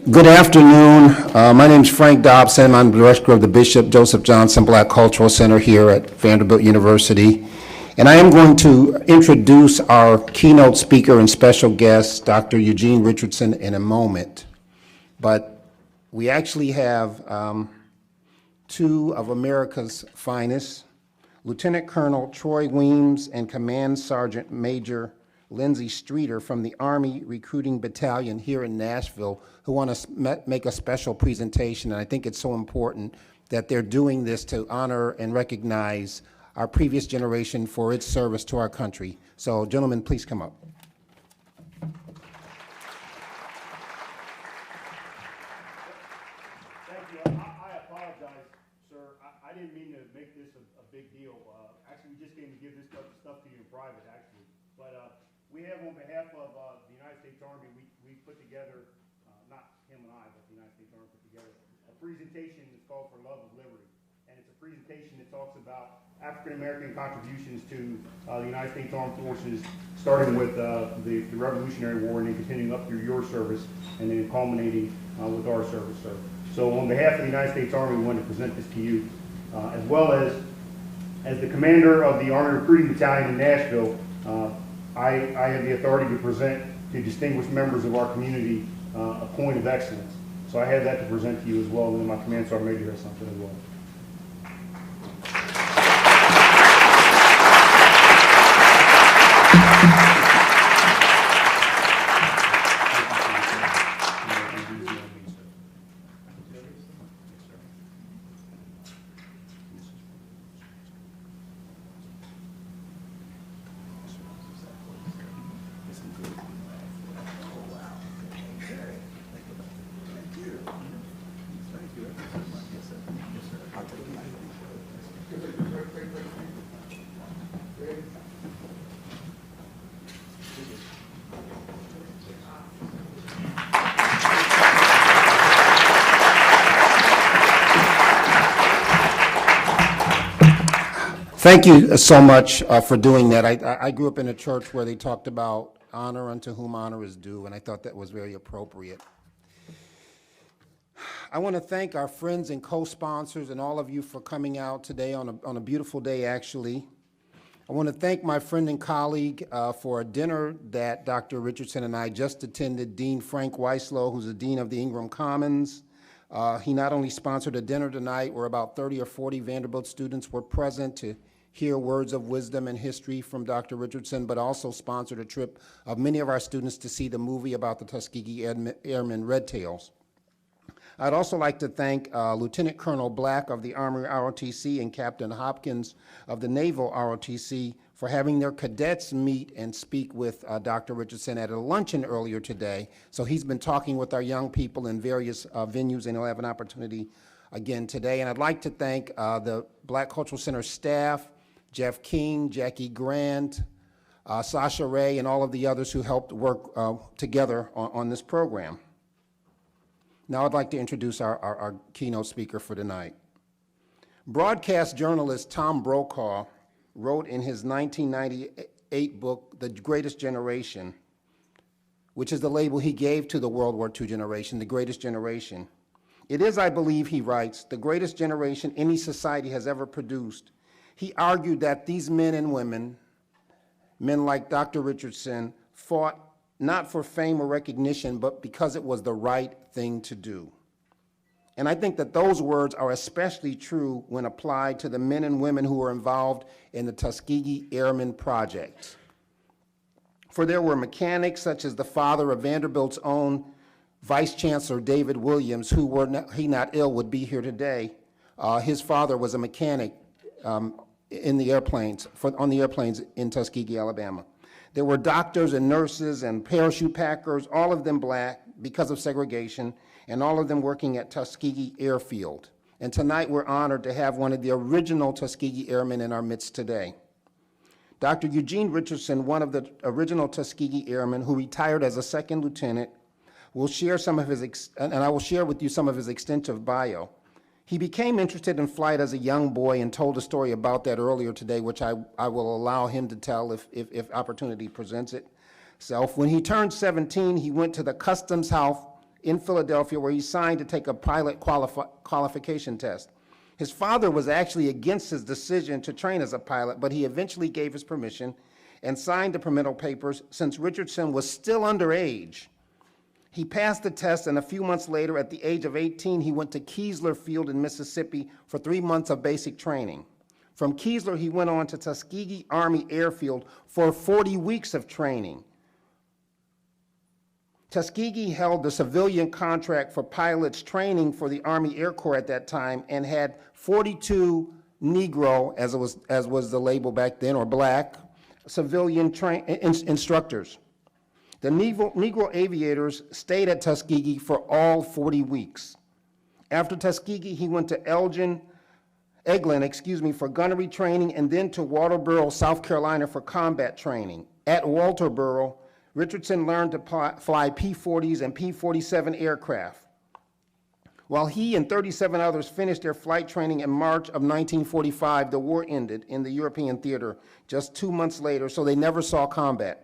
Good afternoon. My name is Frank Dobson. I'm the director of the Bishop Joseph Johnson Black Cultural Center here at Vanderbilt University. And I am going to introduce our keynote speaker and special guest, Dr. Eugene Richardson, in a moment. But we actually have two of America's finest, Lieutenant Colonel Troy Weems and Command Sergeant Major Lindsay Streeter from the Army Recruiting Battalion here in Nashville, who want to make a special presentation. And I think it's so important that they're doing this to honor and recognize our previous generation for its service to our country. So, gentlemen, please come up. Thank you. I apologize, sir. I didn't mean to make this a big deal. Actually, we just came to give this stuff to you in private, actually. But we have, on behalf of the United States Army, we put together, not him and I, but the United States Army put together a presentation that's called For Love of Liberty. And it's a presentation that talks about African-American contributions to the United States Armed Forces, starting with the Revolutionary War and then continuing up through your service and then culminating with our service, sir. So on behalf of the United States Army, we want to present this to you, as well as the commander of the Army Recruiting Battalion in Nashville. I have the authority to present to distinguished members of our community a point of excellence. So I have that to present to you as well, and then my command sergeant major has something as well. Thank you so much for doing that. I grew up in a church where they talked about honor unto whom honor is due, and I thought that was very appropriate. I want to thank our friends and co-sponsors and all of you for coming out today on a beautiful day, actually. I want to thank my friend and colleague for a dinner that Dr. Richardson and I just attended, Dean Frank Weislow, who's the Dean of the Ingram Commons. He not only sponsored a dinner tonight where about 30 or 40 Vanderbilt students were present to hear words of wisdom and history from Dr. Richardson, but also sponsored a trip of many of our students to see the movie about the Tuskegee Airmen, Red Tails. I'd also like to thank Lieutenant Colonel Black of the Army ROTC and Captain Hopkins of the Naval ROTC for having their cadets meet and speak with Dr. Richardson at a luncheon earlier today. So he's been talking with our young people in various venues, and he'll have an opportunity again today. And I'd like to thank the Black Cultural Center staff, Jeff King, Jackie Grant, Sasha Ray, and all of the others who helped work together on this program. Now I'd like to introduce our keynote speaker for tonight. Broadcast journalist Tom Brokaw wrote in his 1998 book, The Greatest Generation, which is the label he gave to the World War II generation, the greatest generation. It is, I believe, he writes, the greatest generation any society has ever produced. He argued that these men and women, men like Dr. Richardson, fought not for fame or recognition, but because it was the right thing to do. And I think that those words are especially true when applied to the men and women who were involved in the Tuskegee Airmen project. For there were mechanics such as the father of Vanderbilt's own Vice Chancellor David Williams, who, were he not ill, would be here today. His father was a mechanic in the airplanes, on the airplanes in Tuskegee, Alabama. There were doctors and nurses and parachute packers, all of them black because of segregation, and all of them working at Tuskegee Airfield. And tonight we're honored to have one of the original Tuskegee Airmen in our midst today. Dr. Eugene Richardson, one of the original Tuskegee Airmen who retired as a second lieutenant, will share some of his, and I will share with you some of his extensive bio. He became interested in flight as a young boy and told a story about that earlier today, which I will allow him to tell if opportunity presents itself. When he turned 17, he went to the Customs House in Philadelphia, where he signed to take a pilot qualification test. His father was actually against his decision to train as a pilot, but he eventually gave his permission and signed the permittal papers since Richardson was still underage. He passed the test, and a few months later, at the age of 18, he went to Keesler Field in Mississippi for 3 months of basic training. From Keesler, he went on to Tuskegee Army Airfield for 40 weeks of training. Tuskegee held the civilian contract for pilots training for the Army Air Corps at that time and had 42 Negro, as was the label back then, or black, civilian instructors. The Negro aviators stayed at Tuskegee for all 40 weeks. After Tuskegee, he went to Eglin, for gunnery training, and then to Walterboro, South Carolina for combat training. At Walterboro, Richardson learned to fly P-40s and P-47 aircraft. While he and 37 others finished their flight training in March of 1945, the war ended in the European theater just 2 months later, so they never saw combat.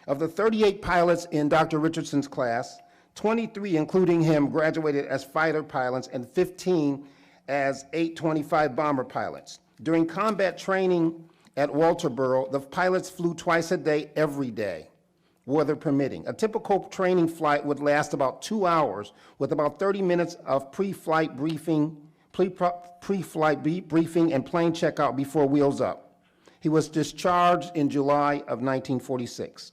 Of the 38 pilots in Dr. Richardson's class, 23, including him, graduated as fighter pilots and 15 as 825 bomber pilots. During combat training at Walterboro, the pilots flew twice a day, every day, weather permitting. A typical training flight would last about 2 hours, with about 30 minutes of pre-flight briefing and plane checkout before wheels up. He was discharged in July of 1946.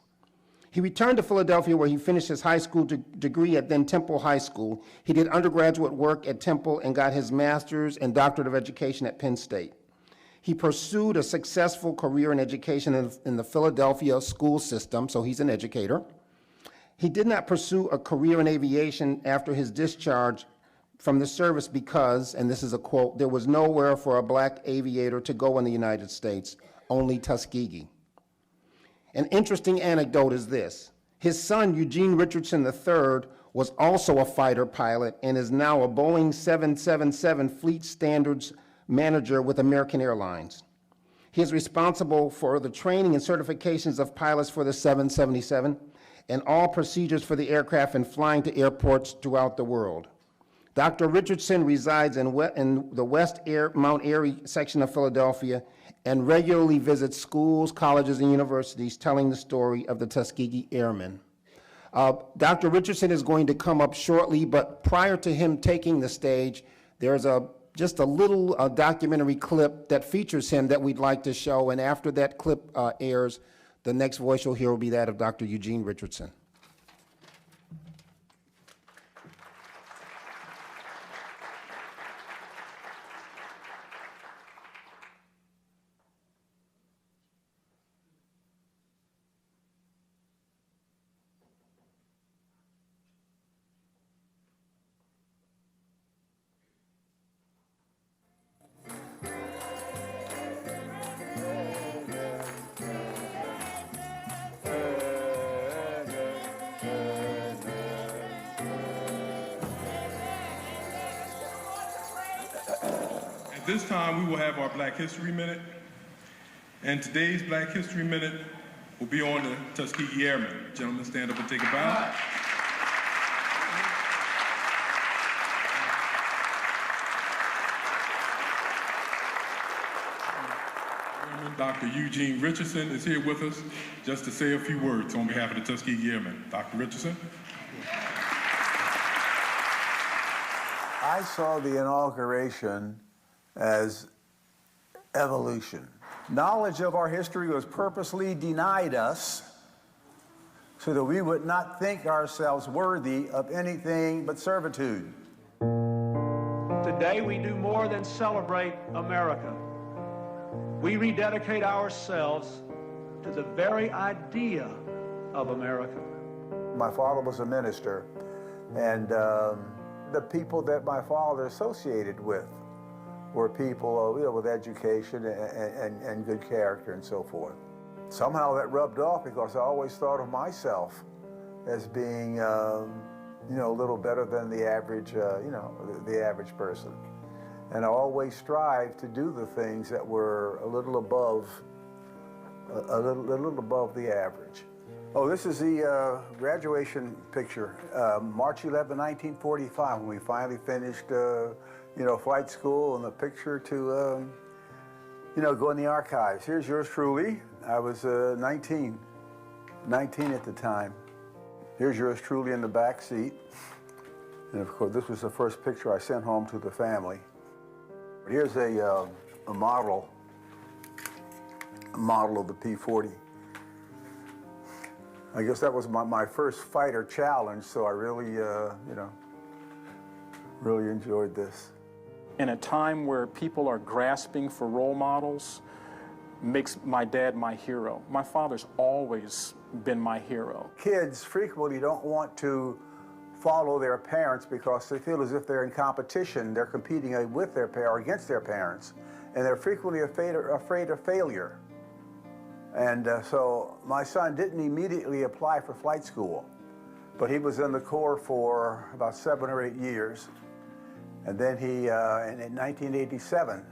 He returned to Philadelphia, where he finished his high school degree at then Temple High School. He did undergraduate work at Temple and got his master's and doctorate of education at Penn State. He pursued a successful career in education in the Philadelphia school system, so he's an educator. He did not pursue a career in aviation after his discharge from the service because, and this is a quote, "there was nowhere for a black aviator to go in the United States, only Tuskegee." An interesting anecdote is this. His son, Eugene Richardson III, was also a fighter pilot and is now a Boeing 777 Fleet Standards manager with American Airlines. He is responsible for the training and certifications of pilots for the 777 and all procedures for the aircraft and flying to airports throughout the world. Dr. Richardson resides in the Mount Airy section of Philadelphia and regularly visits schools, colleges, and universities telling the story of the Tuskegee Airmen. Dr. Richardson is going to come up shortly, but prior to him taking the stage, there's just a little documentary clip that features him that we'd like to show, and after that clip airs, the next voice you'll hear will be that of Dr. Eugene Richardson. At this time, we will have our Black History Minute, and today's Black History Minute will be on the Tuskegee Airmen. Gentlemen, stand up and take a bow. Dr. Eugene Richardson is here with us just to say a few words on behalf of the Tuskegee Airmen. Dr. Richardson. I saw the inauguration as evolution. Knowledge of our history was purposely denied us so that we would not think ourselves worthy of anything but servitude. Today we do more than celebrate America. We rededicate ourselves to the very idea of America. My father was a minister, and the people that my father associated with were people with education and good character and so forth. Somehow that rubbed off because I always thought of myself as being a little better than the average, the average person. And I always strived to do the things that were a little above the average. Oh, this is the graduation picture, March 11, 1945, when we finally finished, flight school, and the picture to, go in the archives. Here's yours truly. I was 19 at the time. Here's yours truly in the back seat. And of course, this was the first picture I sent home to the family. Here's a model of the P-40. I guess that was my first fighter challenge, so I really, really enjoyed this. In a time where people are grasping for role models, makes my dad my hero. My father's always been my hero. Kids frequently don't want to follow their parents because they feel as if they're in competition. They're competing with their parents or against their parents, and they're frequently afraid of failure. And so my son didn't immediately apply for flight school, but he was in the Corps for about 7 or 8 years. And then he, in 1987,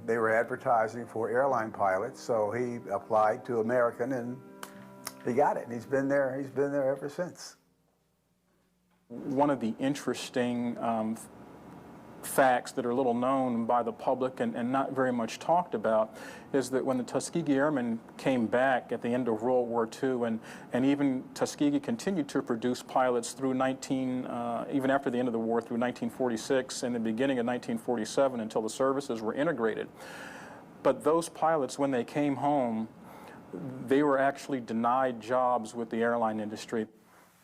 they were advertising for airline pilots, so he applied to American and he got it. And he's been there ever since. One of the interesting facts that are little known by the public and not very much talked about is that when the Tuskegee Airmen came back at the end of World War II, and even Tuskegee continued to produce pilots through even after the end of the war, through 1946 and the beginning of 1947 until the services were integrated. But those pilots, when they came home, they were actually denied jobs with the airline industry.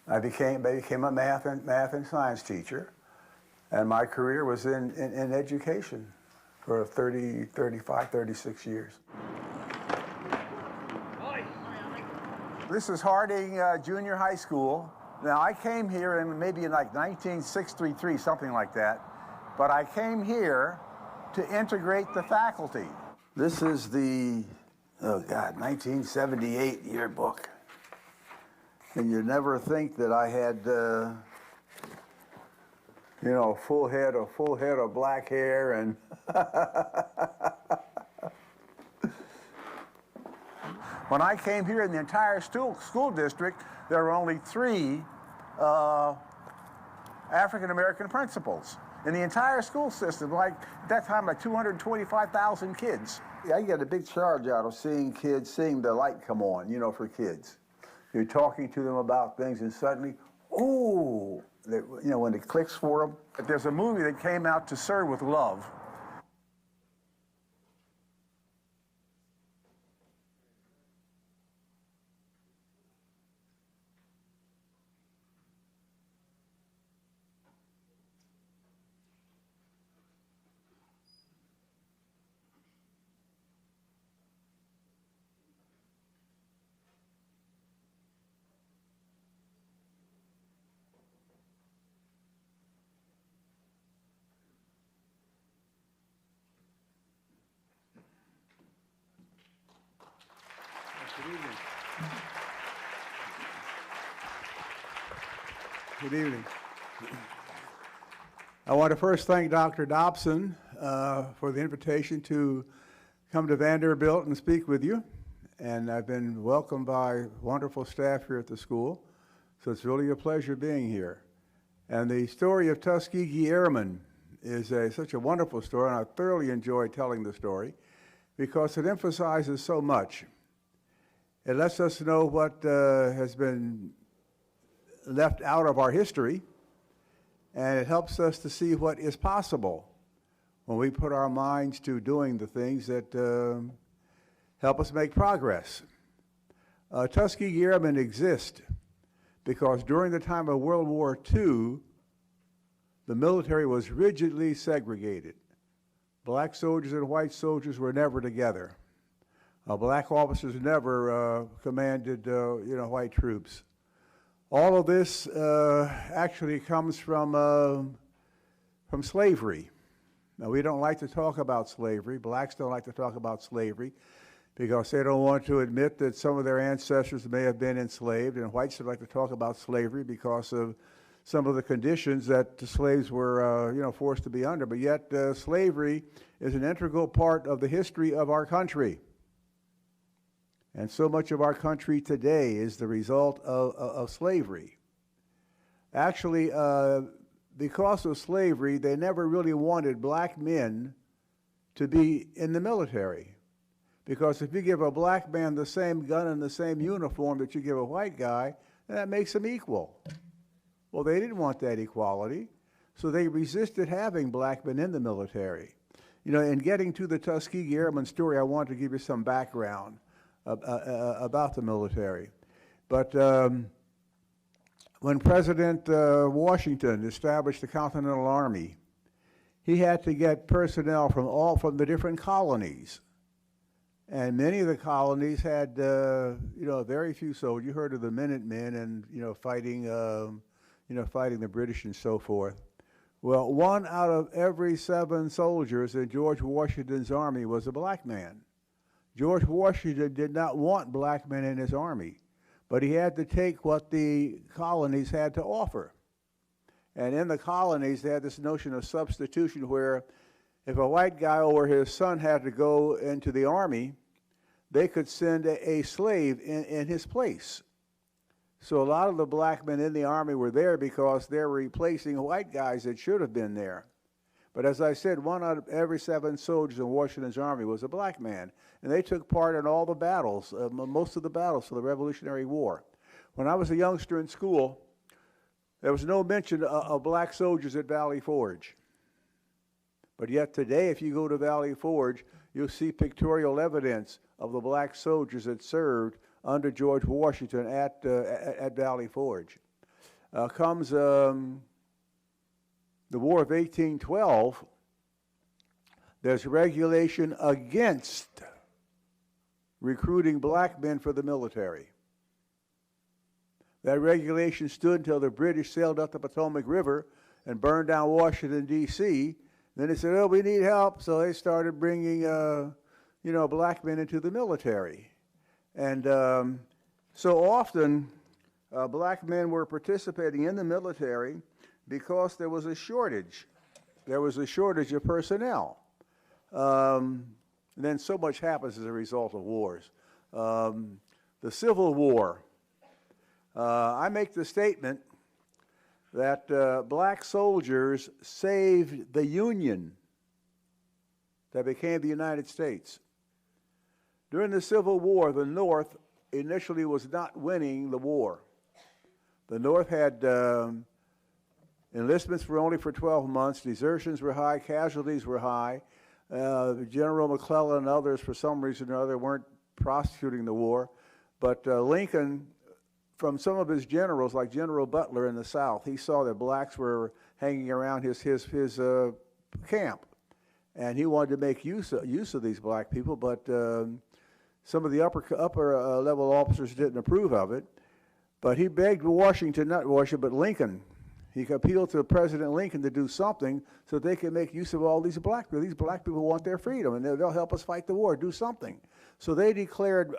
I became a math and science teacher. And my career was in education for 35, 36 years. This is Harding Junior High School. Now, I came here maybe in like 1963, something like that. But I came here to integrate the faculty. This is the, 1978 yearbook. And you'd never think that I had a full head of black hair and when I came here in the entire school district, there were only 3 African American principals in the entire school system. Like at that time, like 225,000 kids. I get a big charge out of seeing the light come on, for kids. You're talking to them about things and suddenly, oh, when it clicks for them. There's a movie that came out, To Serve with Love. Good evening. I want to first thank Dr. Dobson for the invitation to come to Vanderbilt and speak with you. And I've been welcomed by wonderful staff here at the school, so it's really a pleasure being here. And the story of Tuskegee Airmen is such a wonderful story, and I thoroughly enjoy telling the story because it emphasizes so much. It lets us know what has been left out of our history, and it helps us to see what is possible when we put our minds to doing the things that help us make progress. Tuskegee Airmen exist because during the time of World War II, the military was rigidly segregated. Black soldiers and white soldiers were never together. Black officers never commanded, white troops. All of this actually comes from slavery. Now, we don't like to talk about slavery. Blacks don't like to talk about slavery because they don't want to admit that some of their ancestors may have been enslaved, and whites don't like to talk about slavery because of some of the conditions that the slaves were, forced to be under. But yet, slavery is an integral part of the history of our country. And so much of our country today is the result of slavery. Actually, because of slavery, they never really wanted black men to be in the military. Because if you give a black man the same gun and the same uniform that you give a white guy, that makes him equal. Well, they didn't want that equality, so they resisted having black men in the military. You know, in getting to the Tuskegee Airmen story, I wanted to give you some background about the military. But when President Washington established the Continental Army, he had to get personnel from the different colonies. And many of the colonies had, you know, very few soldiers. You heard of the Minutemen and, fighting the British and so forth. Well, 1 out of every 7 soldiers in George Washington's army was a black man. George Washington did not want black men in his army, but he had to take what the colonies had to offer. And in the colonies, they had this notion of substitution where if a white guy or his son had to go into the army, they could send a slave in his place. So a lot of the black men in the army were there because they were replacing white guys that should have been there. But as I said, 1 out of every 7 soldiers in Washington's army was a black man. And they took part in all the battles, most of the battles for the Revolutionary War. When I was a youngster in school, there was no mention of black soldiers at Valley Forge. But yet today, if you go to Valley Forge, you'll see pictorial evidence of the black soldiers that served under George Washington at Valley Forge. Comes the War of 1812, there's regulation against recruiting black men for the military. That regulation stood until the British sailed up the Potomac River and burned down Washington, D.C. Then they said, oh, we need help, so they started bringing, black men into the military. And so often, black men were participating in the military because there was a shortage. There was a shortage of personnel. And then so much happens as a result of wars. The Civil War. I make the statement that black soldiers saved the Union that became the United States. During the Civil War, the North initially was not winning the war. The North had enlistments were only for 12 months, desertions were high, casualties were high. General McClellan and others, for some reason or other, weren't prosecuting the war. But Lincoln, from some of his generals, like General Butler in the South, he saw that blacks were hanging around his camp. And he wanted to make use of these black people, but some of the upper level officers didn't approve of it. But he begged Washington, not Washington, but Lincoln. He appealed to President Lincoln to do something so they can make use of all these black people. These black people want their freedom, and they'll help us fight the war. Do something. So they declared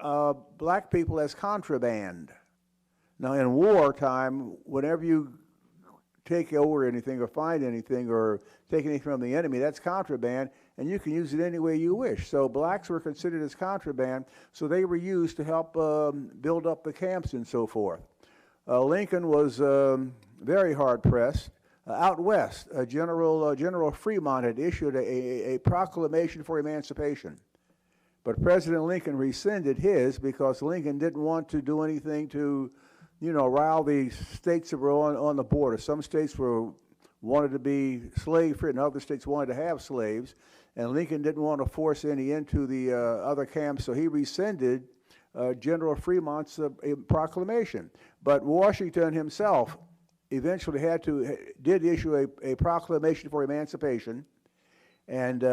black people as contraband. Now, in wartime, whenever you take over anything or find anything or take anything from the enemy, that's contraband, and you can use it any way you wish. So blacks were considered as contraband, so they were used to help build up the camps and so forth. Lincoln was very hard-pressed. Out west, General Fremont had issued a proclamation for emancipation. But President Lincoln rescinded his because Lincoln didn't want to do anything to rile the states that were on the border. Some states wanted to be slave-free, and other states wanted to have slaves. And Lincoln didn't want to force any into the other camps, so he rescinded General Fremont's proclamation. But Washington himself eventually did issue a proclamation for emancipation. And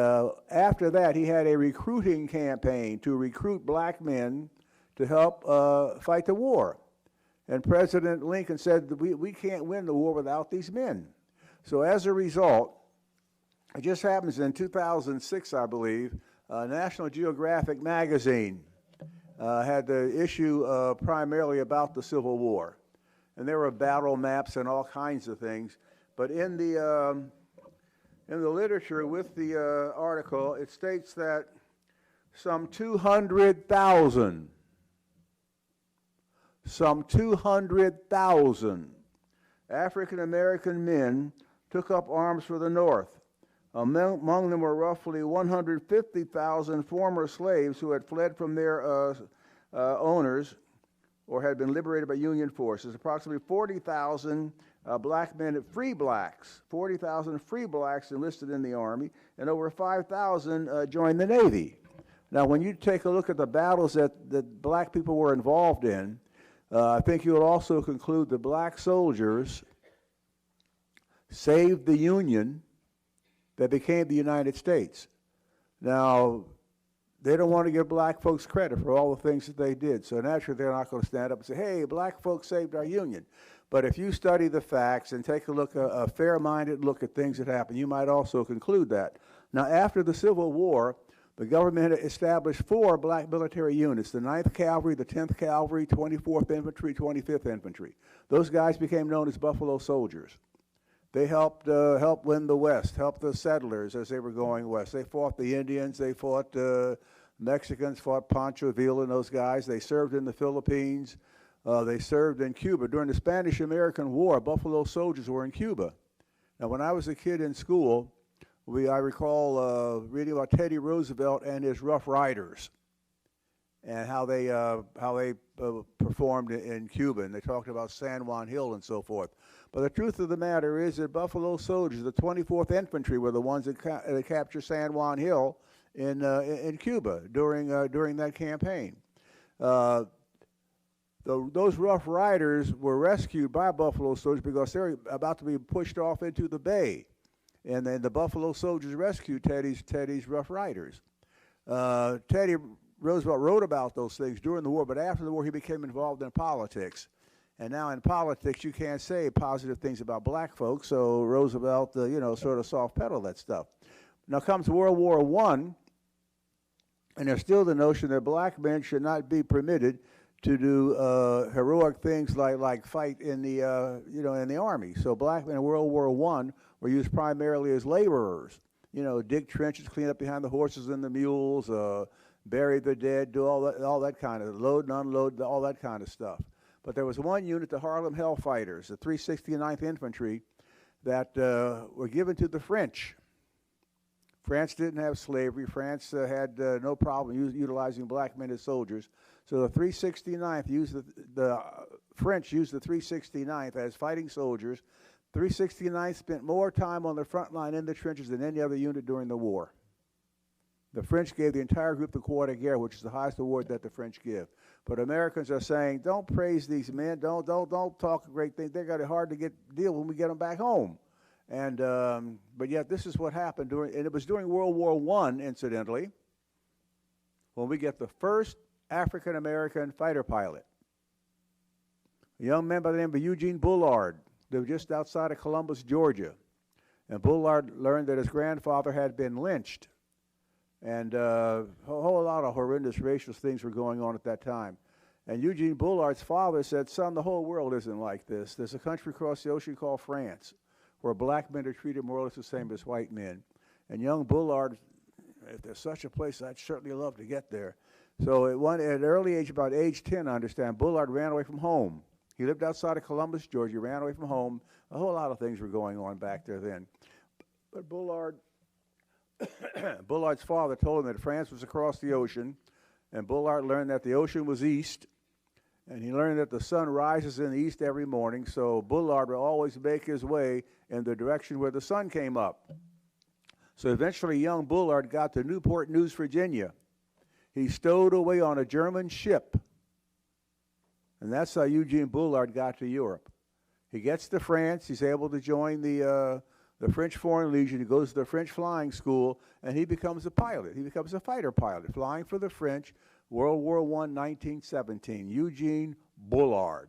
after that, he had a recruiting campaign to recruit black men to help fight the war. And President Lincoln said that we can't win the war without these men. So as a result, it just happens in 2006, I believe, National Geographic magazine had the issue primarily about the Civil War. And there were battle maps and all kinds of things. But in the literature with the article, it states that some 200,000 some 200,000 African-American men took up arms for the North. Among them were roughly 150,000 former slaves who had fled from their owners or had been liberated by Union forces. Approximately 40,000 black men, free blacks, 40,000 free blacks enlisted in the Army, and over 5,000 joined the Navy. Now, when you take a look at the battles that black people were involved in, I think you'll also conclude that black soldiers saved the Union that became the United States. Now, they don't want to give black folks credit for all the things that they did, so naturally they're not going to stand up and say, hey, black folks saved our Union. But if you study the facts and take a fair-minded look at things that happened, you might also conclude that. Now, after the Civil War, the government established 4 black military units, the 9th Cavalry, the 10th Cavalry, 24th Infantry, 25th Infantry. Those guys became known as Buffalo Soldiers. They helped win the West, helped the settlers as they were going west. They fought the Indians, they fought Mexicans, fought Pancho Villa and those guys. They served in the Philippines. They served in Cuba. During the Spanish-American War, Buffalo Soldiers were in Cuba. Now, when I was a kid in school, I recall reading about Teddy Roosevelt and his Rough Riders and how they performed in Cuba, and they talked about San Juan Hill and so forth. But the truth of the matter is that Buffalo Soldiers, the 24th Infantry, were the ones that captured San Juan Hill in Cuba during that campaign. Those Rough Riders were rescued by Buffalo Soldiers because they were about to be pushed off into the bay. And then the Buffalo Soldiers rescued Teddy's Rough Riders. Teddy Roosevelt wrote about those things during the war, but after the war he became involved in politics. And now in politics you can't say positive things about black folks, so Roosevelt, sort of soft-pedaled that stuff. Now comes World War I, and there's still the notion that black men should not be permitted to do heroic things like fight in the army. So black men in World War I were used primarily as laborers. Dig trenches, clean up behind the horses and the mules, bury the dead, do all that kind of load and unload, all that kind of stuff. But there was one unit, the Harlem Hellfighters, the 369th Infantry, that were given to the French. France didn't have slavery. France had no problem utilizing black men as soldiers. So the 369th the French used the 369th as fighting soldiers. 369th spent more time on the front line in the trenches than any other unit during the war. The French gave the entire group the Croix de Guerre, which is the highest award that the French give. But Americans are saying, don't praise these men, don't talk great things. They got it hard to deal when we get them back home. And but yet this is what happened and it was during World War I, incidentally, when we get the first African American fighter pilot. A young man by the name of Eugene Bullard. They were just outside of Columbus, Georgia. And Bullard learned that his grandfather had been lynched. And a whole lot of horrendous racial things were going on at that time. And Eugene Bullard's father said, son, the whole world isn't like this. There's a country across the ocean called France, where black men are treated more or less the same as white men. And young Bullard, if there's such a place, I'd certainly love to get there. So at an early age, about age 10, I understand, Bullard ran away from home. He lived outside of Columbus, Georgia, ran away from home. A whole lot of things were going on back there then. But Bullard's father told him that France was across the ocean, and Bullard learned that the ocean was east, and he learned that the sun rises in the east every morning, so Bullard would always make his way in the direction where the sun came up. So eventually young Bullard got to Newport News, Virginia. He stowed away on a German ship, and that's how Eugene Bullard got to Europe. He gets to France, he's able to join the French Foreign Legion. He goes to the French flying school, and he becomes a pilot. He becomes a fighter pilot, flying for the French, World War I, 1917, Eugene Bullard.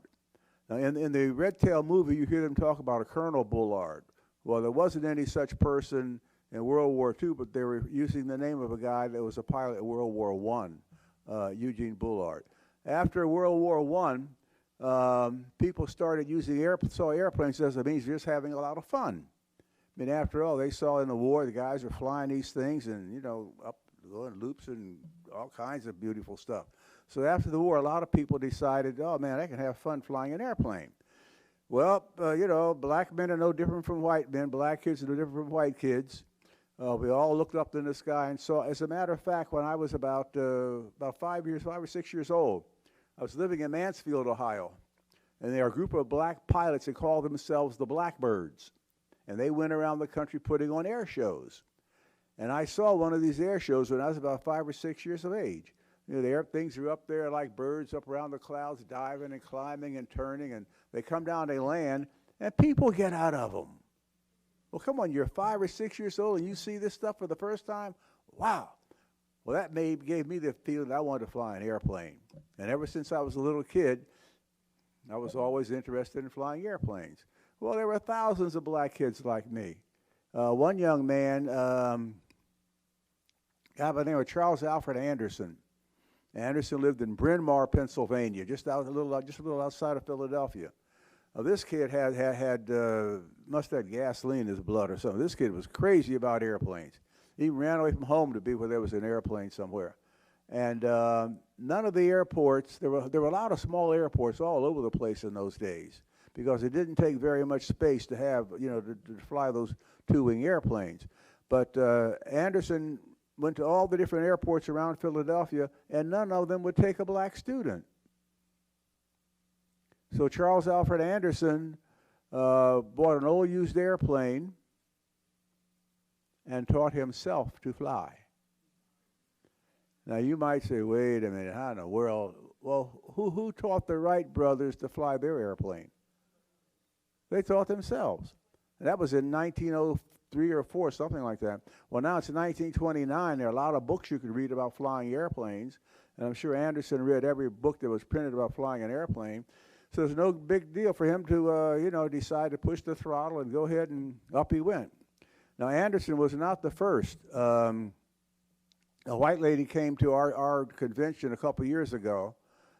Now, in the Red Tail movie, you hear them talk about a Colonel Bullard. Well, there wasn't any such person in World War II, but they were using the name of a guy that was a pilot in World War I, Eugene Bullard. After World War I, people started saw airplanes as a means of just having a lot of fun. I mean, after all, they saw in the war, the guys were flying these things and, up going loops and all kinds of beautiful stuff. So after the war, a lot of people decided, oh man, I can have fun flying an airplane. Well, you know, black men are no different from white men. Black kids are no different from white kids. We all looked up in the sky and saw. As a matter of fact, when I was about 5 or 6 years old, I was living in Mansfield, Ohio, and there were a group of black pilots that called themselves the Blackbirds, and they went around the country putting on air shows. And I saw one of these air shows when I was about 5 or 6 years of age. You know, the things are up there like birds up around the clouds, diving and climbing and turning, and they come down, they land, and people get out of them. Well, come on, you're 5 or 6 years old and you see this stuff for the first time? Wow. Well, that gave me the feeling that I wanted to fly an airplane. And ever since I was a little kid, I was always interested in flying airplanes. Well, there were thousands of black kids like me. One young man, guy by the name of Charles Alfred Anderson. Anderson lived in Bryn Mawr, Pennsylvania, just a little outside of Philadelphia. This kid must have had gasoline in his blood or something. This kid was crazy about airplanes. He ran away from home to be where there was an airplane somewhere. And none of the airports, there were a lot of small airports all over the place in those days because it didn't take very much space to have, you know, to fly those two-wing airplanes. But Anderson went to all the different airports around Philadelphia, and none of them would take a black student. So Charles Alfred Anderson bought an old used airplane and taught himself to fly. Now you might say, wait a minute, how in the world? Well, who taught the Wright brothers to fly their airplane? They taught themselves. And that was in 1903 or 4, something like that. Well, now it's 1929. There are a lot of books you could read about flying airplanes. And I'm sure Anderson read every book that was printed about flying an airplane. So there's no big deal for him to, you know, decide to push the throttle and go ahead, and up he went. Now, Anderson was not the first. A white lady came to our convention a couple years ago,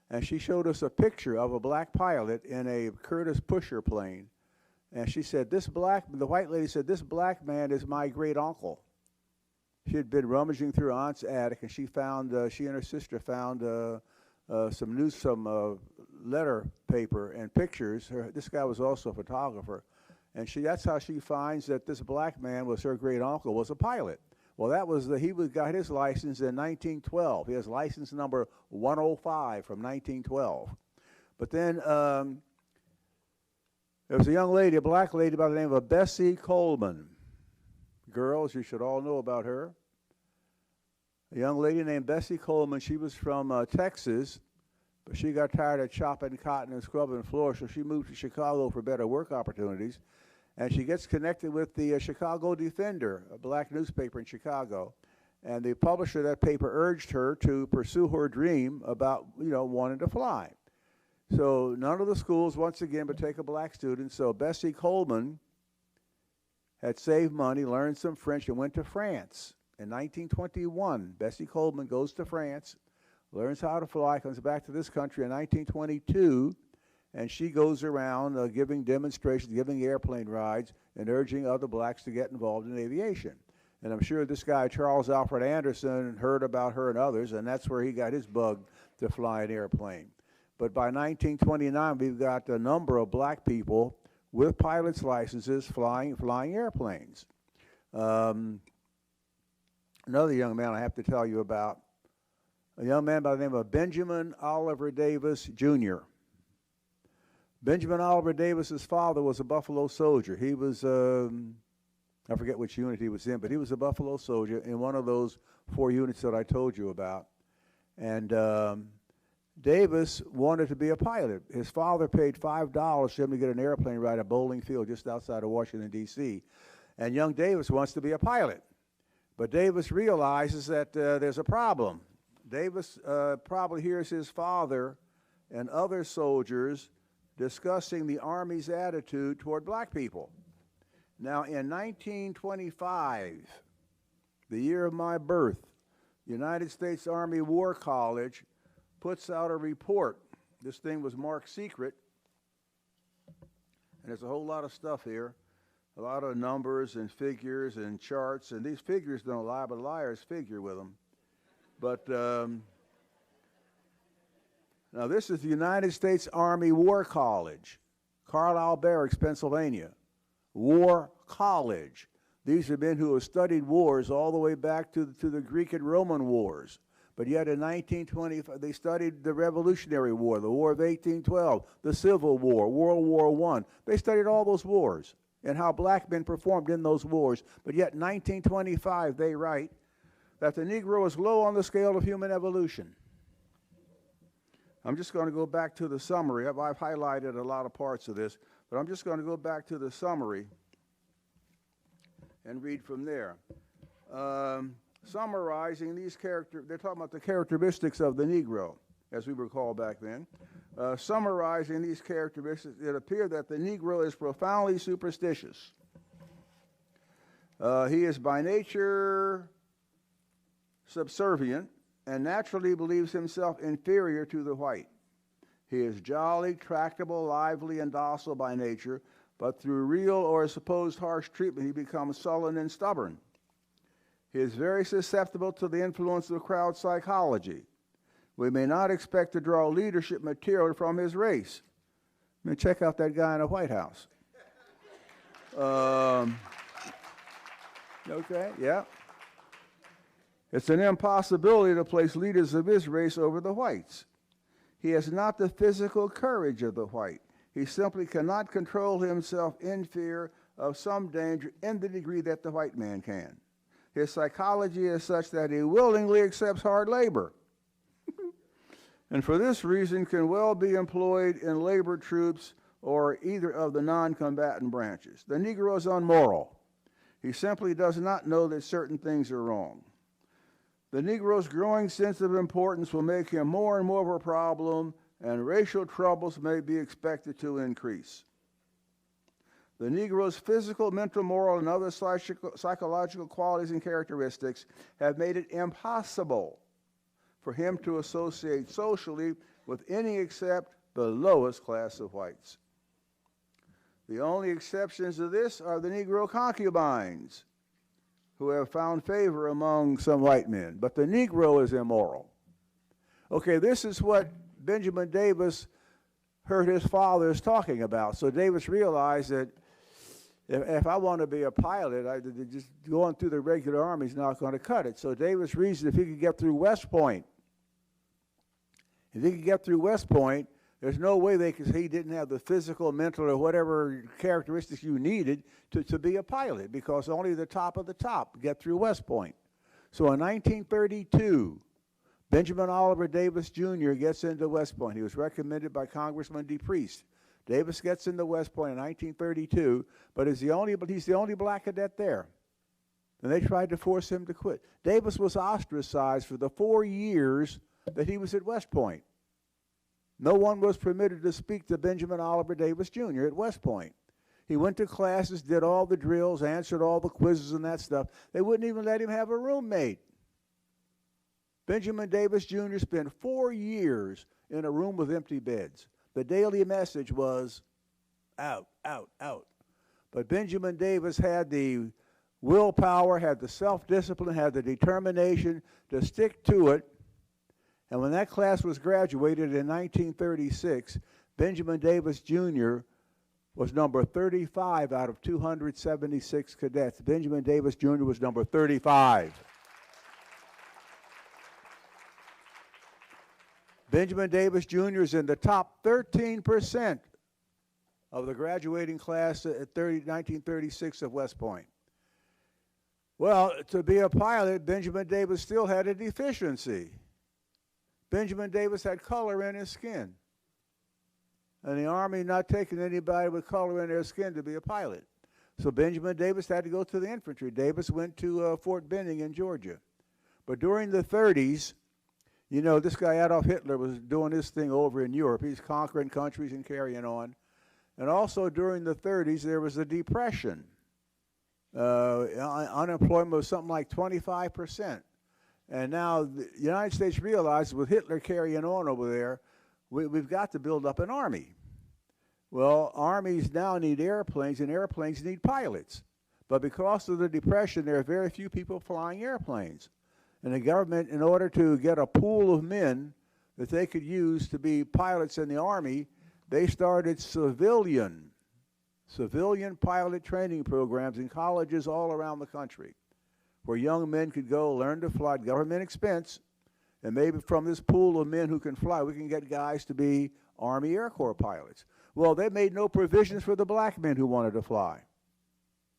and she showed us a picture of a black pilot in a Curtiss Pusher plane. And she said, the white lady said, this black man is my great uncle. She had been rummaging through her aunt's attic, and she and her sister found some letter paper and pictures. This guy was also a photographer. And that's how she finds that this black man was her great uncle, was a pilot. Well, he got his license in 1912. He has license number 105 from 1912. But then there was a young lady, a black lady by the name of Bessie Coleman. Girls, you should all know about her. A young lady named Bessie Coleman. She was from Texas, but she got tired of chopping cotton and scrubbing floors, so she moved to Chicago for better work opportunities. And she gets connected with the Chicago Defender, a black newspaper in Chicago. And the publisher of that paper urged her to pursue her dream about, you know, wanting to fly. So none of the schools, once again, would take a black student. So Bessie Coleman had saved money, learned some French, and went to France. In 1921, Bessie Coleman goes to France, learns how to fly, comes back to this country in 1922, and she goes around giving demonstrations, giving airplane rides, and urging other blacks to get involved in aviation. And I'm sure this guy, Charles Alfred Anderson, heard about her and others, and that's where he got his bug to fly an airplane. But by 1929, we've got a number of black people with pilot's licenses flying airplanes. Another young man I have to tell you about, a young man by the name of Benjamin Oliver Davis, Jr. Benjamin Oliver Davis's father was a Buffalo soldier. He was, I forget which unit he was in, but he was a Buffalo soldier in one of those 4 units that I told you about. And Davis wanted to be a pilot. His father paid $5 for him to get an airplane ride at Bowling Field just outside of Washington, D.C. And young Davis wants to be a pilot. But Davis realizes that there's a problem. Davis probably hears his father and other soldiers discussing the Army's attitude toward black people. Now, in 1925, the year of my birth, the United States Army War College puts out a report. This thing was marked secret, and there's a whole lot of stuff here, a lot of numbers and figures and charts, and these figures don't lie, but liars figure with them. But now this is the United States Army War College, Carlisle Barracks, Pennsylvania. War College. These are men who have studied wars all the way back to the Greek and Roman wars. But yet in 1925, they studied the Revolutionary War, the War of 1812, the Civil War, World War I. They studied all those wars and how black men performed in those wars. But yet in 1925, they write that the Negro is low on the scale of human evolution. I'm just going to go back to the summary. I've highlighted a lot of parts of this, but I'm just going to go back to the summary and read from there. Summarizing these they're talking about the characteristics of the Negro, as we were called back then. Summarizing these characteristics, it appears that the Negro is profoundly superstitious. He is by nature subservient and naturally believes himself inferior to the white. He is jolly, tractable, lively, and docile by nature, but through real or supposed harsh treatment, he becomes sullen and stubborn. He is very susceptible to the influence of crowd psychology. We may not expect to draw leadership material from his race. I mean, check out that guy in the White House. Okay, yeah. It's an impossibility to place leaders of his race over the whites. He has not the physical courage of the white. He simply cannot control himself in fear of some danger in the degree that the white man can. His psychology is such that he willingly accepts hard labor, and for this reason can well be employed in labor troops or either of the non-combatant branches. The Negro is unmoral. He simply does not know that certain things are wrong. The Negro's growing sense of importance will make him more and more of a problem, and racial troubles may be expected to increase. The Negro's physical, mental, moral, and other psychological qualities and characteristics have made it impossible for him to associate socially with any except the lowest class of whites. The only exceptions to this are the Negro concubines, who have found favor among some white men. But the Negro is immoral. Okay, this is what Benjamin Davis heard his fathers talking about. So Davis realized that if I want to be a pilot, just going through the regular army is not going to cut it. So Davis reasoned if he could get through West Point, there's no way he didn't have the physical, mental, or whatever characteristics you needed to be a pilot, because only the top of the top get through West Point. So in 1932, Benjamin Oliver Davis Jr. gets into West Point. He was recommended by Congressman DePriest. Davis gets into West Point in 1932, but he's the only black cadet there. And they tried to force him to quit. Davis was ostracized for the 4 years that he was at West Point. No one was permitted to speak to Benjamin Oliver Davis Jr. at West Point. He went to classes, did all the drills, answered all the quizzes and that stuff. They wouldn't even let him have a roommate. Benjamin Davis Jr. spent 4 years in a room with empty beds. The daily message was out, out, out. But Benjamin Davis had the willpower, had the self-discipline, had the determination to stick to it. And when that class was graduated in 1936, Benjamin Davis Jr. was number 35 out of 276 cadets. Benjamin Davis Jr. was number 35. Benjamin Davis Jr. is in the top 13% of the graduating class at 1936 of West Point. Well, to be a pilot, Benjamin Davis still had a deficiency. Benjamin Davis had color in his skin. And the Army not taking anybody with color in their skin to be a pilot. So Benjamin Davis had to go to the infantry. Davis went to Fort Benning in Georgia. But during the 30s, you know, this guy Adolf Hitler was doing this thing over in Europe. He's conquering countries and carrying on. And also during the 30s, there was a depression. Unemployment was something like 25%. And now the United States realized with Hitler carrying on over there, we've got to build up an army. Well, armies now need airplanes, and airplanes need pilots. But because of the depression, there are very few people flying airplanes. And the government, in order to get a pool of men that they could use to be pilots in the Army, they started civilian pilot training programs in colleges all around the country, where young men could go learn to fly at government expense, and maybe from this pool of men who can fly, we can get guys to be Army Air Corps pilots. Well, they made no provisions for the black men who wanted to fly.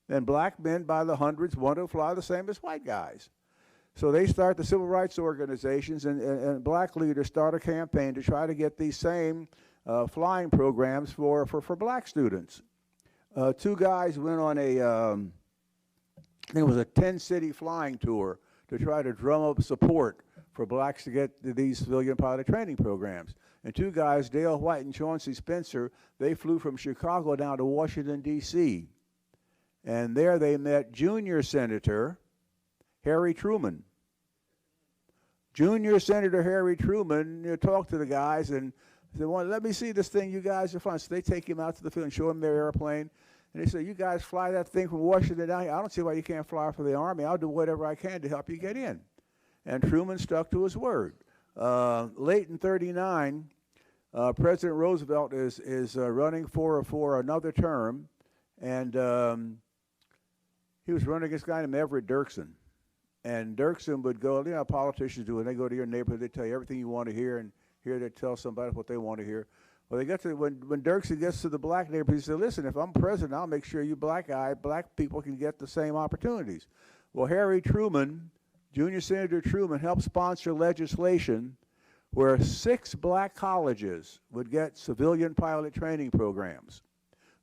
And black men by the hundreds wanted to fly the same as white guys. So they start the civil rights organizations, and black leaders start a campaign to try to get these same flying programs for black students. Two guys went on I think it was a 10-city flying tour to try to drum up support for blacks to get these civilian pilot training programs. And two guys, Dale White and Chauncey Spencer, they flew from Chicago down to Washington, D.C. And there they met junior Senator Harry Truman. Junior Senator Harry Truman talked to the guys and said, well, let me see this thing you guys are flying. So they take him out to the field and show him their airplane. And they say, you guys fly that thing from Washington down here. I don't see why you can't fly for the Army. I'll do whatever I can to help you get in. And Truman stuck to his word. Late in '39, President Roosevelt is running for another term, and he was running against a guy named Everett Dirksen. And Dirksen would go, you know how politicians do, when they go to your neighborhood, they tell you everything you want to hear, and here they tell somebody what they want to hear. Well, they get to when Dirksen gets to the black neighborhood, he said, listen, if I'm president, I'll make sure you black people can get the same opportunities. Well, Harry Truman, Junior Senator Truman, helped sponsor legislation where 6 black colleges would get civilian pilot training programs.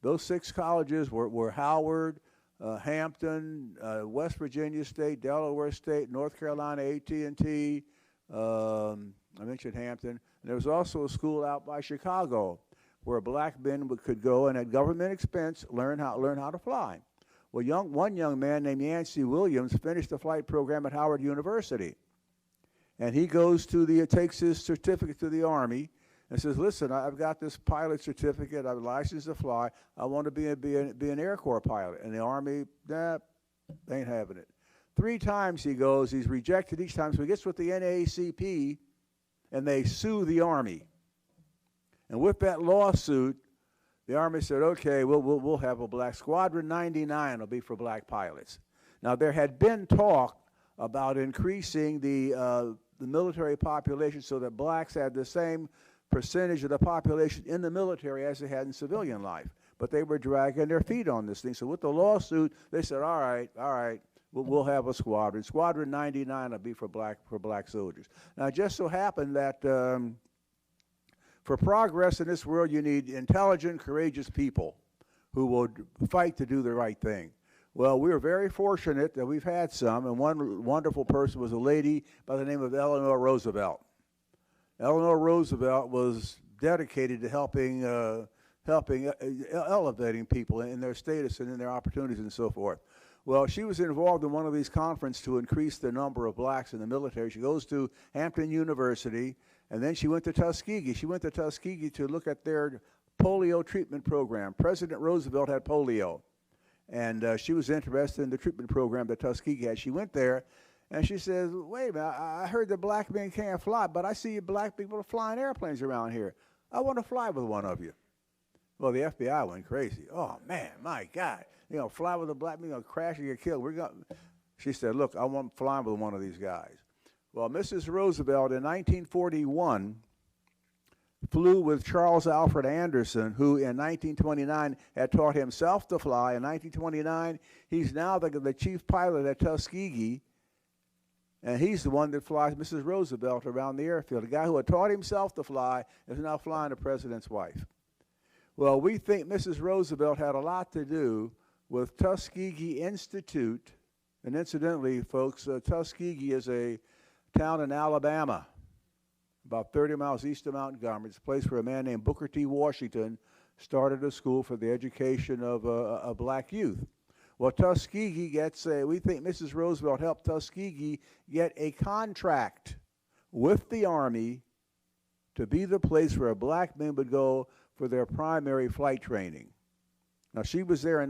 Those 6 colleges were Howard, Hampton, West Virginia State, Delaware State, North Carolina A&T, I mentioned Hampton. And there was also a school out by Chicago where black men could go and at government expense learn how to fly. Well, one young man named Yancey Williams finished the flight program at Howard University. And he takes his certificate to the Army and says, listen, I've got this pilot certificate, I'm licensed to fly, I want to be an Air Corps pilot. And the Army, they ain't having it. 3 times he goes, he's rejected each time, so he gets with the NAACP, and they sue the Army. And with that lawsuit, the Army said, okay, we'll have a black squadron. 99 will be for black pilots. Now, there had been talk about increasing the military population so that blacks had the same percentage of the population in the military as they had in civilian life. But they were dragging their feet on this thing. So with the lawsuit, they said, all right, we'll have a squadron. Squadron 99 will be for black soldiers. Now, it just so happened that for progress in this world, you need intelligent, courageous people who will fight to do the right thing. Well, we were very fortunate that we've had some, and one wonderful person was a lady by the name of Eleanor Roosevelt. Eleanor Roosevelt was dedicated to helping elevating people in their status and in their opportunities and so forth. Well, she was involved in one of these conferences to increase the number of blacks in the military. She goes to Hampton University, and then she went to Tuskegee. She went to Tuskegee to look at their polio treatment program. President Roosevelt had polio, and she was interested in the treatment program that Tuskegee had. She went there, and she says, wait a minute, I heard that black men can't fly, but I see black people flying airplanes around here. I want to fly with one of you. Well, the FBI went crazy. Oh, man, my God. Fly with a black man, crash and get killed. She said, look, I want flying with one of these guys. Well, Mrs. Roosevelt in 1941 flew with Charles Alfred Anderson, who in 1929 had taught himself to fly. In 1929, he's now the chief pilot at Tuskegee, and he's the one that flies Mrs. Roosevelt around the airfield. The guy who had taught himself to fly is now flying the president's wife. Well, we think Mrs. Roosevelt had a lot to do with Tuskegee Institute. And incidentally, folks, Tuskegee is a town in Alabama, about 30 miles east of Montgomery. It's a place where a man named Booker T. Washington started a school for the education of black youth. Well, Tuskegee we think Mrs. Roosevelt helped Tuskegee get a contract with the Army to be the place where black men would go for their primary flight training. Now, she was there in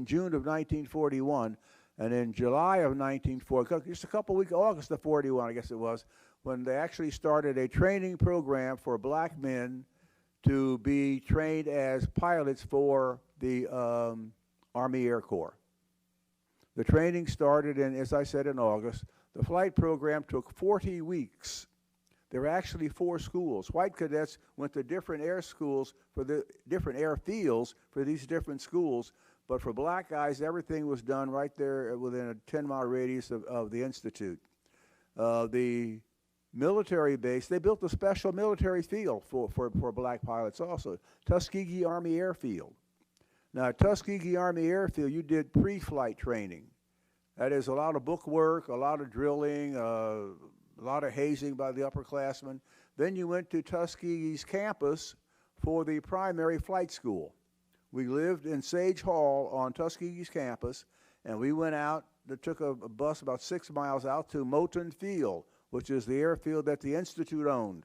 June of 1941, And in July of 1940, just a couple weeks, August of 41, I guess it was, when they actually started a training program for black men to be trained as pilots for the Army Air Corps. The training started in, as I said, in August. The flight program took 40 weeks. There were actually 4 schools. White cadets went to different air schools for the different airfields for these different schools. But for black guys, everything was done right there within a 10-mile radius of the Institute. The military base, they built a special military field for black pilots also, Tuskegee Army Airfield. Now, at Tuskegee Army Airfield, you did pre-flight training. That is a lot of book work, a lot of drilling, a lot of hazing by the upperclassmen. Then you went to Tuskegee's campus for the primary flight school. We lived in Sage Hall on Tuskegee's campus, and we went out, took a bus about 6 miles out to Moton Field, which is the airfield that the Institute owned.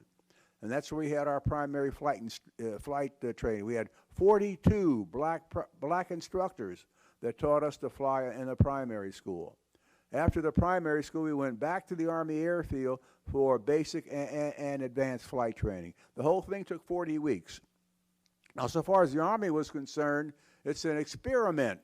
And that's where we had our primary flight training. We had 42 black instructors that taught us to fly in the primary school. After the primary school, we went back to the Army Airfield for basic and advanced flight training. The whole thing took 40 weeks. Now, so far as the Army was concerned, it's an experiment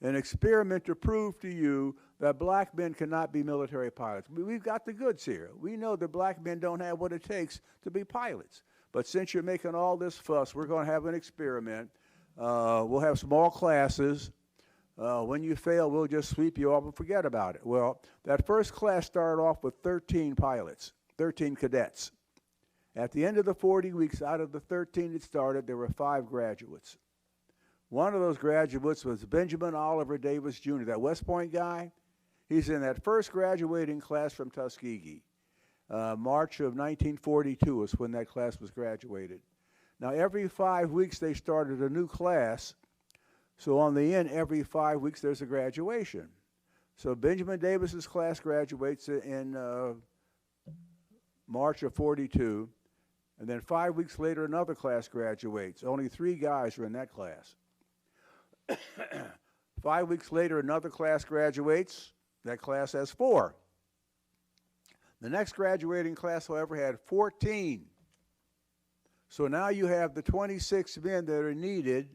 to prove to you that black men cannot be military pilots. We've got the goods here. We know that black men don't have what it takes to be pilots. But since you're making all this fuss, we're going to have an experiment. We'll have small classes. When you fail, we'll just sweep you off and forget about it. Well, that first class started off with 13 pilots, 13 cadets. At the end of the 40 weeks, out of the 13 that started, there were 5 graduates. One of those graduates was Benjamin Oliver Davis, Jr., that West Point guy. He's in that first graduating class from Tuskegee. March of 1942 was when that class was graduated. Now, every 5 weeks, they started a new class. So on the end, every 5 weeks, there's a graduation. So Benjamin Davis's class graduates in March of 42. And then 5 weeks later, another class graduates. Only 3 guys are in that class. 5 weeks later, another class graduates. That class has 4. The next graduating class, however, had 14. So now you have the 26 men that are needed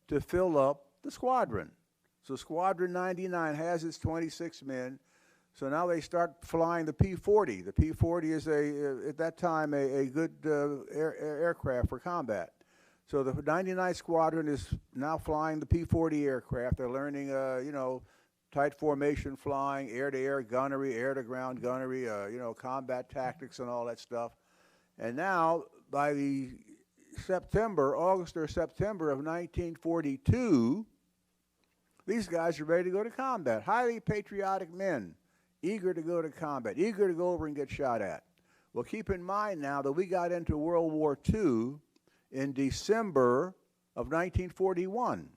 to fill up the squadron. So Squadron 99 has its 26 men. So now they start flying the P-40. The P-40 is, at that time, a good aircraft for combat. So the 99th Squadron is now flying the P-40 aircraft. They're learning, tight formation flying, air-to-air gunnery, air-to-ground gunnery, combat tactics and all that stuff. And now, by the August or September of 1942, these guys are ready to go to combat. Highly patriotic men, eager to go to combat, eager to go over and get shot at. Well, keep in mind now that we got into World War II in December of 1941.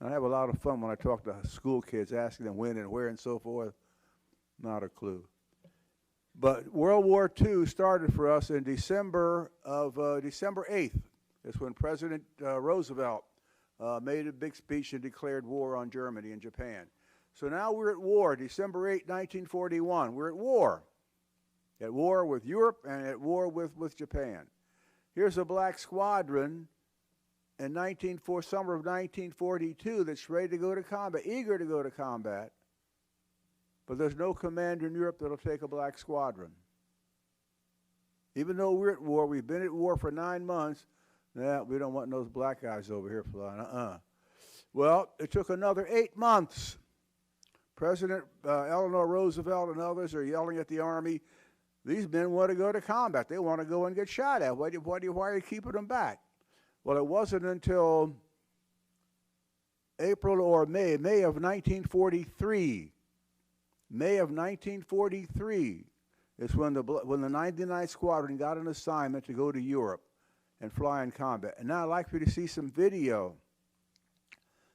I have a lot of fun when I talk to school kids, asking them when and where and so forth. Not a clue. But World War II started for us in December 8th. It's when President Roosevelt made a big speech and declared war on Germany and Japan. So now we're at war, December 8, 1941. We're at war with Europe and at war with Japan. Here's a black squadron in summer of 1942 that's ready to go to combat, eager to go to combat. But there's no commander in Europe that'll take a black squadron. Even though we're at war, we've been at war for 9 months, we don't want those black guys over here flying, Well, it took another 8 months. President Eleanor Roosevelt and others are yelling at the Army, these men want to go to combat. They want to go and get shot at. Why are you keeping them back? Well, it wasn't until April or May of 1943. May of 1943 is when the 99th Squadron got an assignment to go to Europe and fly in combat. And now I'd like for you to see some video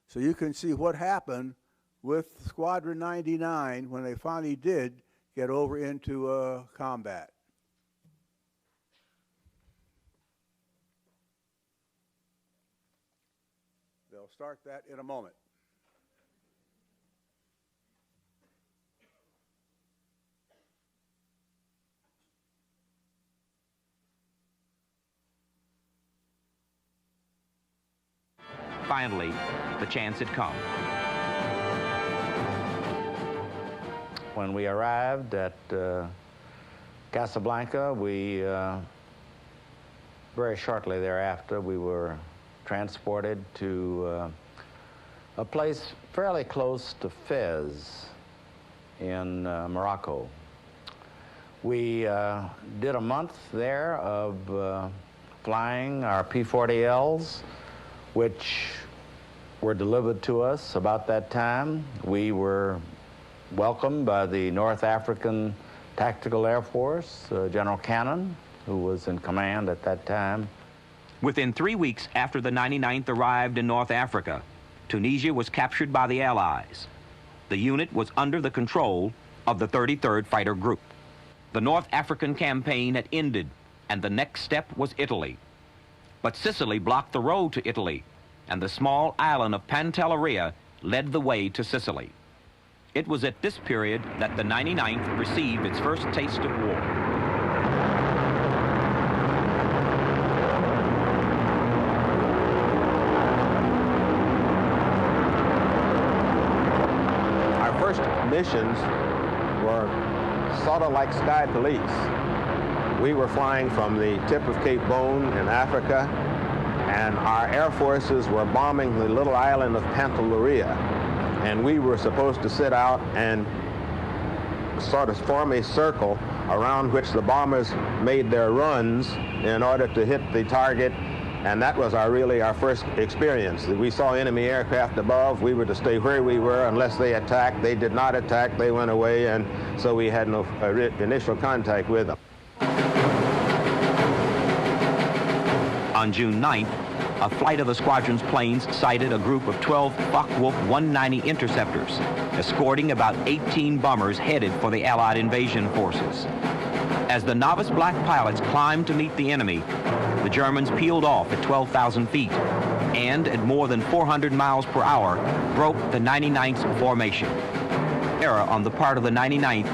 so you can see what happened with Squadron 99 when they finally did get over into combat. They'll start that in a moment. Finally, the chance had come. When we arrived at Casablanca, very shortly thereafter, we were transported to a place fairly close to Fez in Morocco. We did a month there of flying our P-40Ls, which were delivered to us about that time. We were welcomed by the North African Tactical Air Force, General Cannon, who was in command at that time. Within 3 weeks after the 99th arrived in North Africa, Tunisia was captured by the Allies. The unit was under the control of the 33rd Fighter Group. The North African campaign had ended, and the next step was Italy. But Sicily blocked the road to Italy, and the small island of Pantelleria led the way to Sicily. It was at this period that the 99th received its first taste of war. Our first missions were sort of like sky police. We were flying from the tip of Cape Bone in Africa, and our air forces were bombing the little island of Pantelleria. And we were supposed to sit out and sort of form a circle around which the bombers made their runs in order to hit the target. And that was really our first experience. We saw enemy aircraft above. We were to stay where we were unless they attacked. They did not attack. They went away, and so we had no initial contact with them. On June 9th, a flight of the squadron's planes sighted a group of 12 Focke-Wulf 190 interceptors, escorting about 18 bombers headed for the Allied invasion forces. As the novice black pilots climbed to meet the enemy, the Germans peeled off at 12,000 feet and, at more than 400 miles per hour, broke the 99th's formation. Error on the part of the 99th,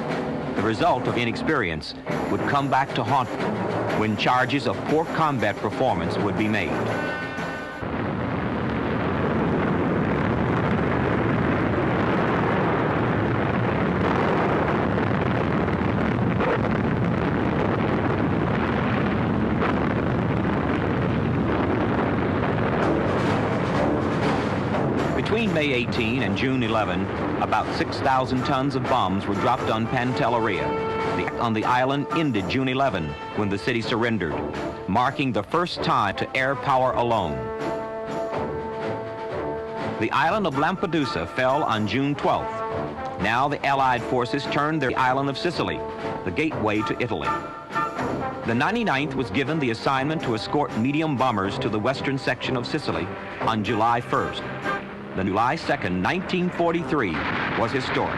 the result of inexperience, would come back to haunt them when charges of poor combat performance would be made. Between May 18 and June 11, about 6,000 tons of bombs were dropped on Pantelleria. The attack on the island ended June 11, when the city surrendered, marking the first time to air power alone. The island of Lampedusa fell on June 12th. Now the Allied forces turned their island of Sicily, the gateway to Italy. The 99th was given the assignment to escort medium bombers to the western section of Sicily on July 1st. The July 2nd, 1943 was historic.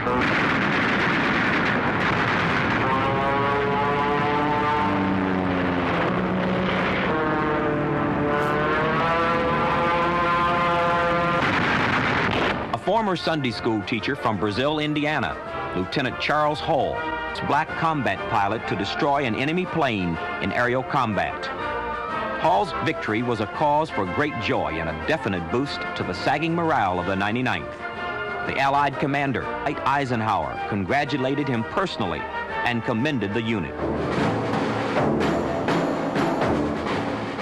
A former Sunday school teacher from Brazil, Indiana, Lieutenant Charles Hall, was black combat pilot to destroy an enemy plane in aerial combat. Hall's victory was a cause for great joy and a definite boost to the sagging morale of the 99th. The Allied commander, Dwight Eisenhower, congratulated him personally and commended the unit.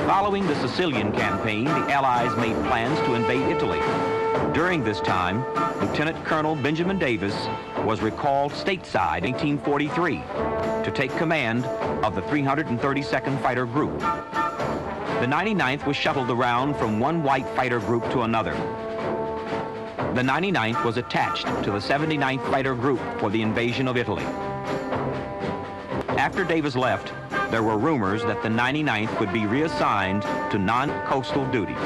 Following the Sicilian campaign, the Allies made plans to invade Italy. During this time, Lieutenant Colonel Benjamin Davis was recalled stateside in 1843 to take command of the 332nd Fighter Group. The 99th was shuttled around from one white fighter group to another. The 99th was attached to the 79th Fighter Group for the invasion of Italy. After Davis left, there were rumors that the 99th would be reassigned to non-coastal duties.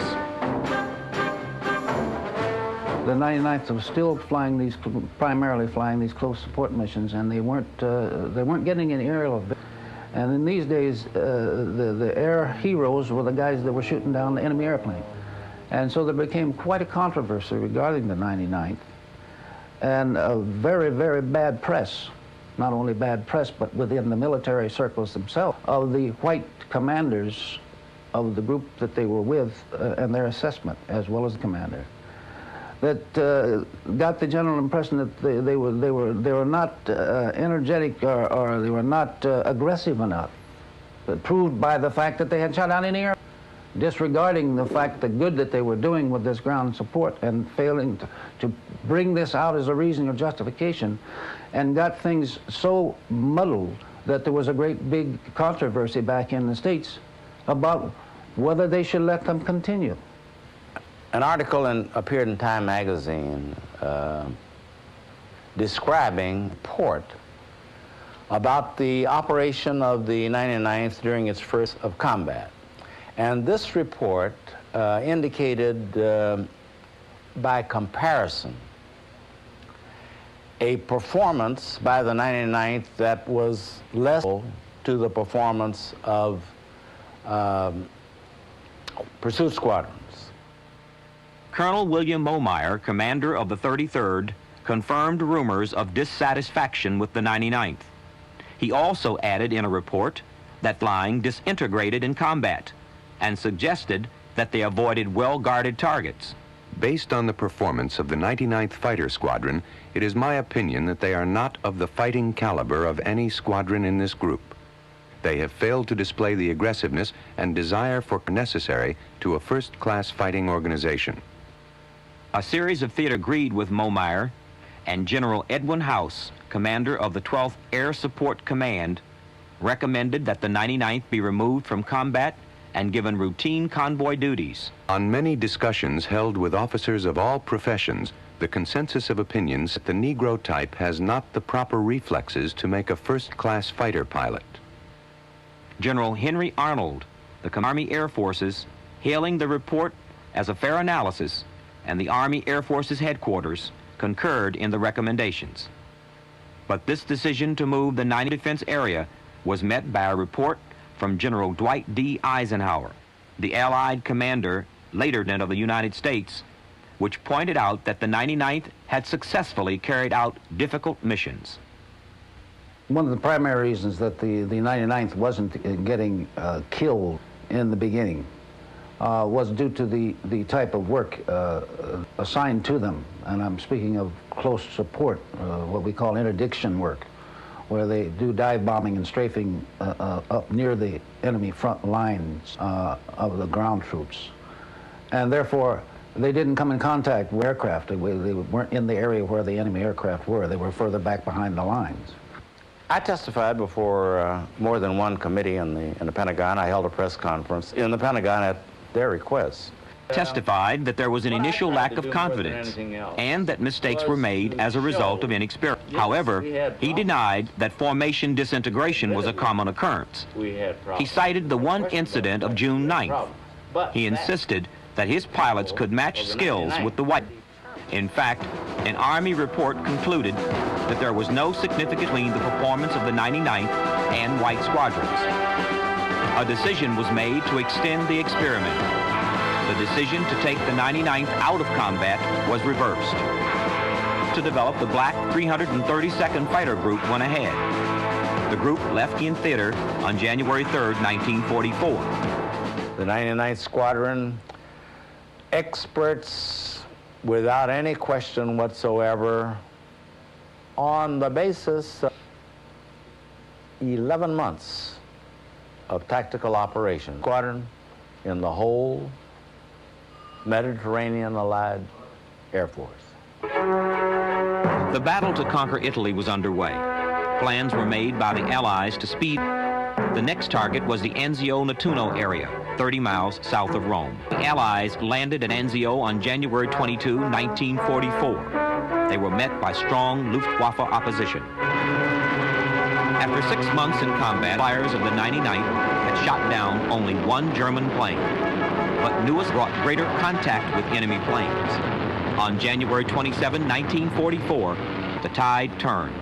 The 99th was still flying these, primarily flying these close support missions, and they weren't getting any aerial. And in these days, the air heroes were the guys that were shooting down the enemy airplane. And so there became quite a controversy regarding the 99th, and a very, very bad press, not only bad press, but within the military circles themselves, of the white commanders of the group that they were with and their assessment, as well as the commander, that got the general impression that they were not energetic or they were not aggressive enough, but proved by the fact that they had shot down in the air, disregarding the fact the good that they were doing with this ground support and failing to bring this out as a reason or justification, and got things so muddled that there was a great big controversy back in the States about whether they should let them continue. An article appeared in Time magazine describing report about the operation of the 99th during its first of combat. And this report indicated, by comparison, a performance by the 99th that was less to the performance of pursuit squadrons. Colonel William Momeyer, commander of the 33rd, confirmed rumors of dissatisfaction with the 99th. He also added in a report that flying disintegrated in combat and suggested that they avoided well-guarded targets. Based on the performance of the 99th Fighter Squadron, it is my opinion that they are not of the fighting caliber of any squadron in this group. They have failed to display the aggressiveness and desire for necessary to a first-class fighting organization. A series of theater agreed with Momeyer, and General Edwin House, commander of the 12th Air Support Command, recommended that the 99th be removed from combat and given routine convoy duties. On many discussions held with officers of all professions, the consensus of opinions that the Negro type has not the proper reflexes to make a first-class fighter pilot. General Henry Arnold, the Army Air Forces, hailing the report as a fair analysis, and the Army Air Forces headquarters concurred in the recommendations. But this decision to move the 90th Defense Area was met by a report from General Dwight D. Eisenhower, the Allied commander, later President of the United States, which pointed out that the 99th had successfully carried out difficult missions. One of the primary reasons that the 99th wasn't getting killed in the beginning was due to the type of work assigned to them. And I'm speaking of close support, what we call interdiction work, where they do dive bombing and strafing up near the enemy front lines of the ground troops. And therefore, they didn't come in contact with aircraft. They weren't in the area where the enemy aircraft were. They were further back behind the lines. I testified before more than one committee in the Pentagon. I held a press conference in the Pentagon at their request. Testified that there was an initial lack of confidence and that mistakes were made as a result of inexperience. However, he denied that formation disintegration was a common occurrence. He cited the one incident of June 9th. He insisted that his pilots could match skills with the white. In fact, an Army report concluded that there was no significance between the performance of the 99th and white squadrons. A decision was made to extend the experiment. The decision to take the 99th out of combat was reversed. To develop the black 332nd Fighter Group went ahead. The group left in theater on January 3rd, 1944. The 99th Squadron, experts without any question whatsoever, on the basis of 11 months of tactical operation. Squadron in the whole Mediterranean Allied Air Force. The battle to conquer Italy was underway. Plans were made by the Allies to speed. The next target was the Anzio-Nettuno area, 30 miles south of Rome. The Allies landed at Anzio on January 22, 1944. They were met by strong Luftwaffe opposition. After 6 months in combat, flyers of the 99th had shot down only one German plane. But newest brought greater contact with enemy planes. On January 27, 1944, the tide turned.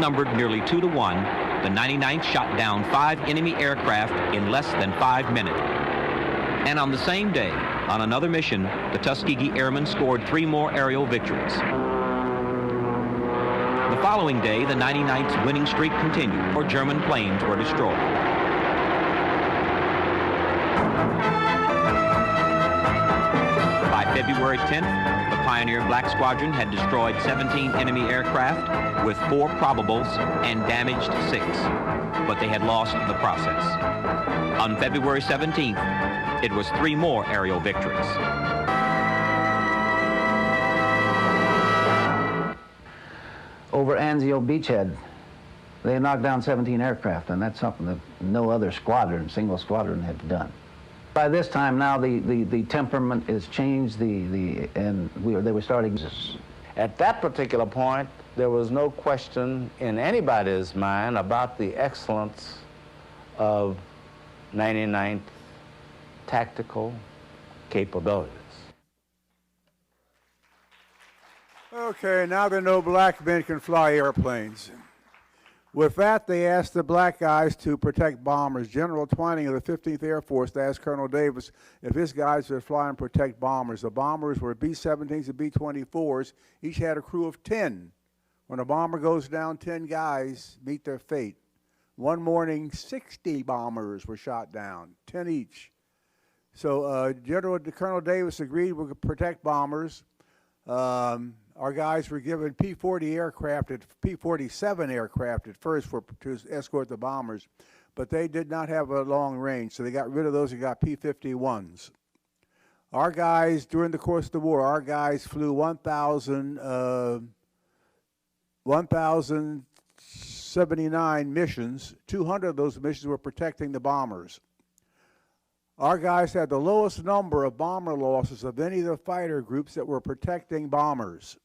Outnumbered nearly 2 to 1, the 99th shot down 5 enemy aircraft in less than 5 minutes. And on the same day, on another mission, the Tuskegee Airmen scored 3 more aerial victories. The following day, the 99th's winning streak continued, or German planes were destroyed. By February 10th, the Pioneer Black Squadron had destroyed 17 enemy aircraft with 4 probables and damaged 6, but they had lost the process. On February 17th, it was 3 more aerial victories. Over Anzio Beachhead, they knocked down 17 aircraft, and that's something that no other squadron, single squadron, had done. By this time now, the temperament is changed, they were starting. At that particular point, there was no question in anybody's mind about the excellence of 99th tactical capabilities. Okay, now they know black men can fly airplanes. With that, they asked the black guys to protect bombers. General Twining of the 15th Air Force asked Colonel Davis if his guys would fly and protect bombers. The bombers were B-17s and B-24s. Each had a crew of 10. When a bomber goes down, 10 guys meet their fate. One morning, 60 bombers were shot down, 10 each. So Colonel Davis agreed we could protect bombers. Our guys were given P-47 aircraft at first to escort the bombers, but they did not have a long range, so they got rid of those and got P-51s. Our guys, during the course of the war, our guys flew 1,079 missions. 200 of those missions were protecting the bombers. Our guys had the lowest number of bomber losses of any of the fighter groups that were protecting bombers.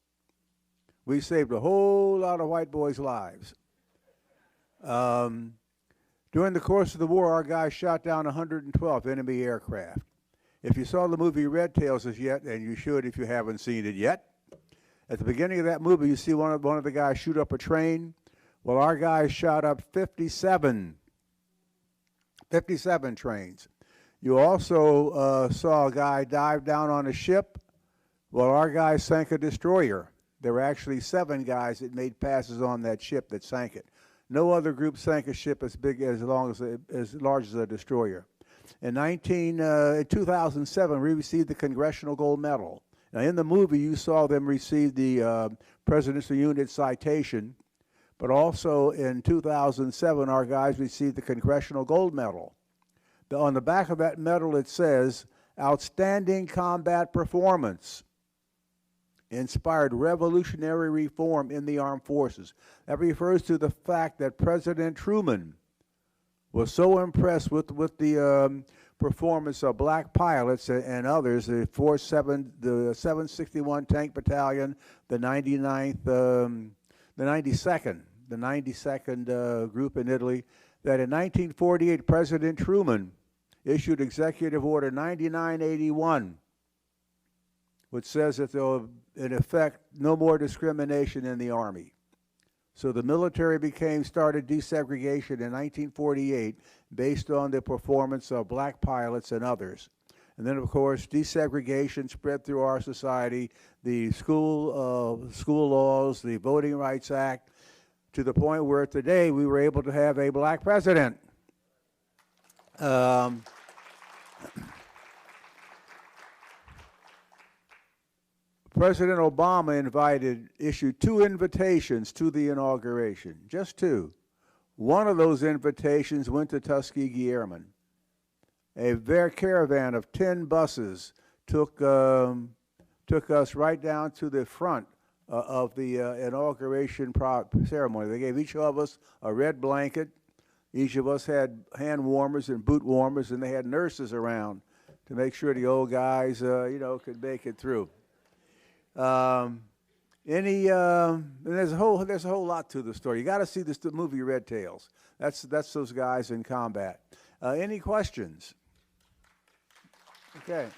We saved a whole lot of white boys' lives. During the course of the war, our guys shot down 112 enemy aircraft. If you saw the movie Red Tails as yet, and you should if you haven't seen it yet, at the beginning of that movie, you see one of the guys shoot up a train. Well, our guys shot up 57 trains. You also saw a guy dive down on a ship. Well, our guys sank a destroyer. There were actually 7 guys that made passes on that ship that sank it. No other group sank a ship as large as a destroyer. In 2007, we received the Congressional Gold Medal. Now, in the movie, you saw them receive the Presidential Unit Citation, but also in 2007, our guys received the Congressional Gold Medal. On the back of that medal, it says, "Outstanding combat performance inspired revolutionary reform in the armed forces." That refers to the fact that President Truman was so impressed with the performance of black pilots and others, the 761 Tank Battalion, the 92nd group in Italy, that in 1948, President Truman issued Executive Order 9981, which says that there will, in effect, no more discrimination in the Army. So the military started desegregation in 1948 based on the performance of black pilots and others. And then, of course, desegregation spread through our society, the school laws, the Voting Rights Act, to the point where today we were able to have a black president. President Obama issued 2 invitations to the inauguration, just 2. One of those invitations went to Tuskegee Airmen. A caravan of 10 buses took us right down to the front of the inauguration ceremony. They gave each of us a red blanket. Each of us had hand warmers and boot warmers, and they had nurses around to make sure the old guys, could make it through. There's a whole lot to the story. You got to see the movie Red Tails. That's those guys in combat. Any questions? Okay.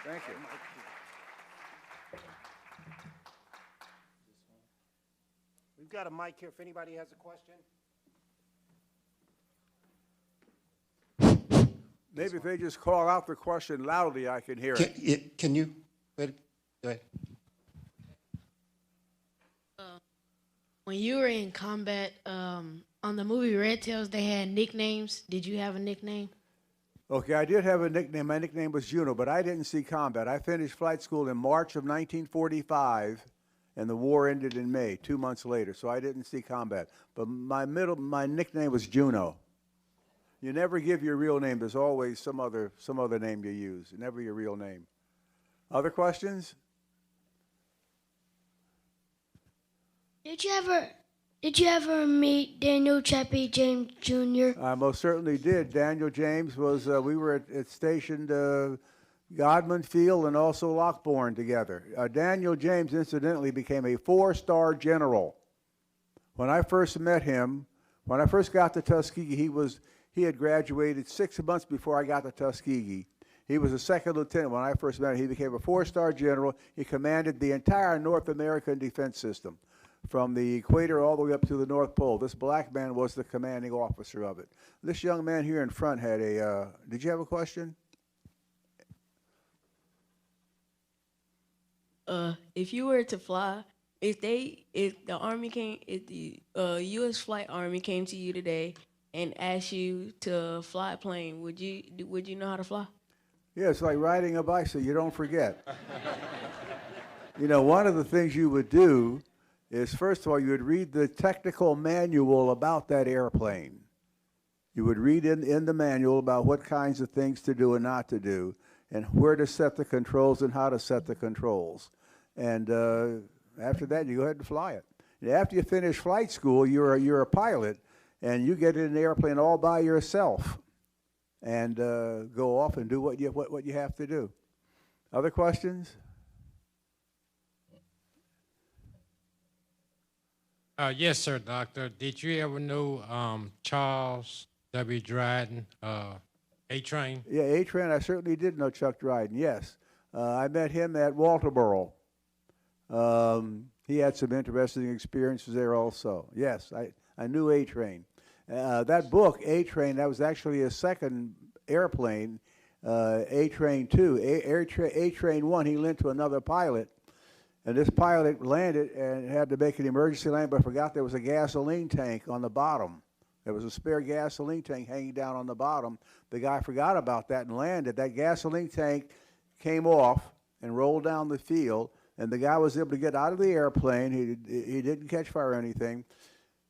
Thank you. We've got a mic here if anybody has a question. Maybe if they just call out the question loudly, I can hear it. Can you? Go ahead. When you were in combat, on the movie Red Tails, they had nicknames. Did you have a nickname? Okay, I did have a nickname. My nickname was Juno, but I didn't see combat. I finished flight school in March of 1945, and the war ended in May, 2 months later, so I didn't see combat. But my nickname was Juno. You never give your real name. There's always some other name you use, never your real name. Other questions? Did you ever meet Daniel Chappie James Jr.? I most certainly did. Daniel James was, we were stationed Godman Field and also Lockbourne together. Daniel James, incidentally, became a 4-star general. When I first met him, when I first got to Tuskegee, he had graduated 6 months before I got to Tuskegee. He was a second lieutenant when I first met him. He became a 4-star general. He commanded the entire North American defense system, from the equator all the way up to the North Pole. This black man was the commanding officer of it. This young man here in front had a, did you have a question? If you were to fly, if the U.S. Flight Army came to you today and asked you to fly a plane, would you know how to fly? Yeah, it's like riding a bicycle. You don't forget. You know, one of the things you would do is, first of all, you would read the technical manual about that airplane. You would read in the manual about what kinds of things to do and not to do, and where to set the controls and how to set the controls. And after that, you go ahead and fly it. And after you finish flight school, you're a pilot, and you get in an airplane all by yourself and go off and do what you have to do. Other questions? Yes, sir, Doctor. Did you ever know Charles W. Dryden, A-Train? Yeah, A-Train, I certainly did know Chuck Dryden, yes. I met him at Walterboro. He had some interesting experiences there also. Yes, I knew A-Train. That book, A-Train, that was actually a second airplane, A-Train 2. A-Train 1, he lent to another pilot, and this pilot landed and had to make an emergency land, but forgot there was a gasoline tank on the bottom. There was a spare gasoline tank hanging down on the bottom. The guy forgot about that and landed. That gasoline tank came off and rolled down the field, and the guy was able to get out of the airplane. He didn't catch fire or anything.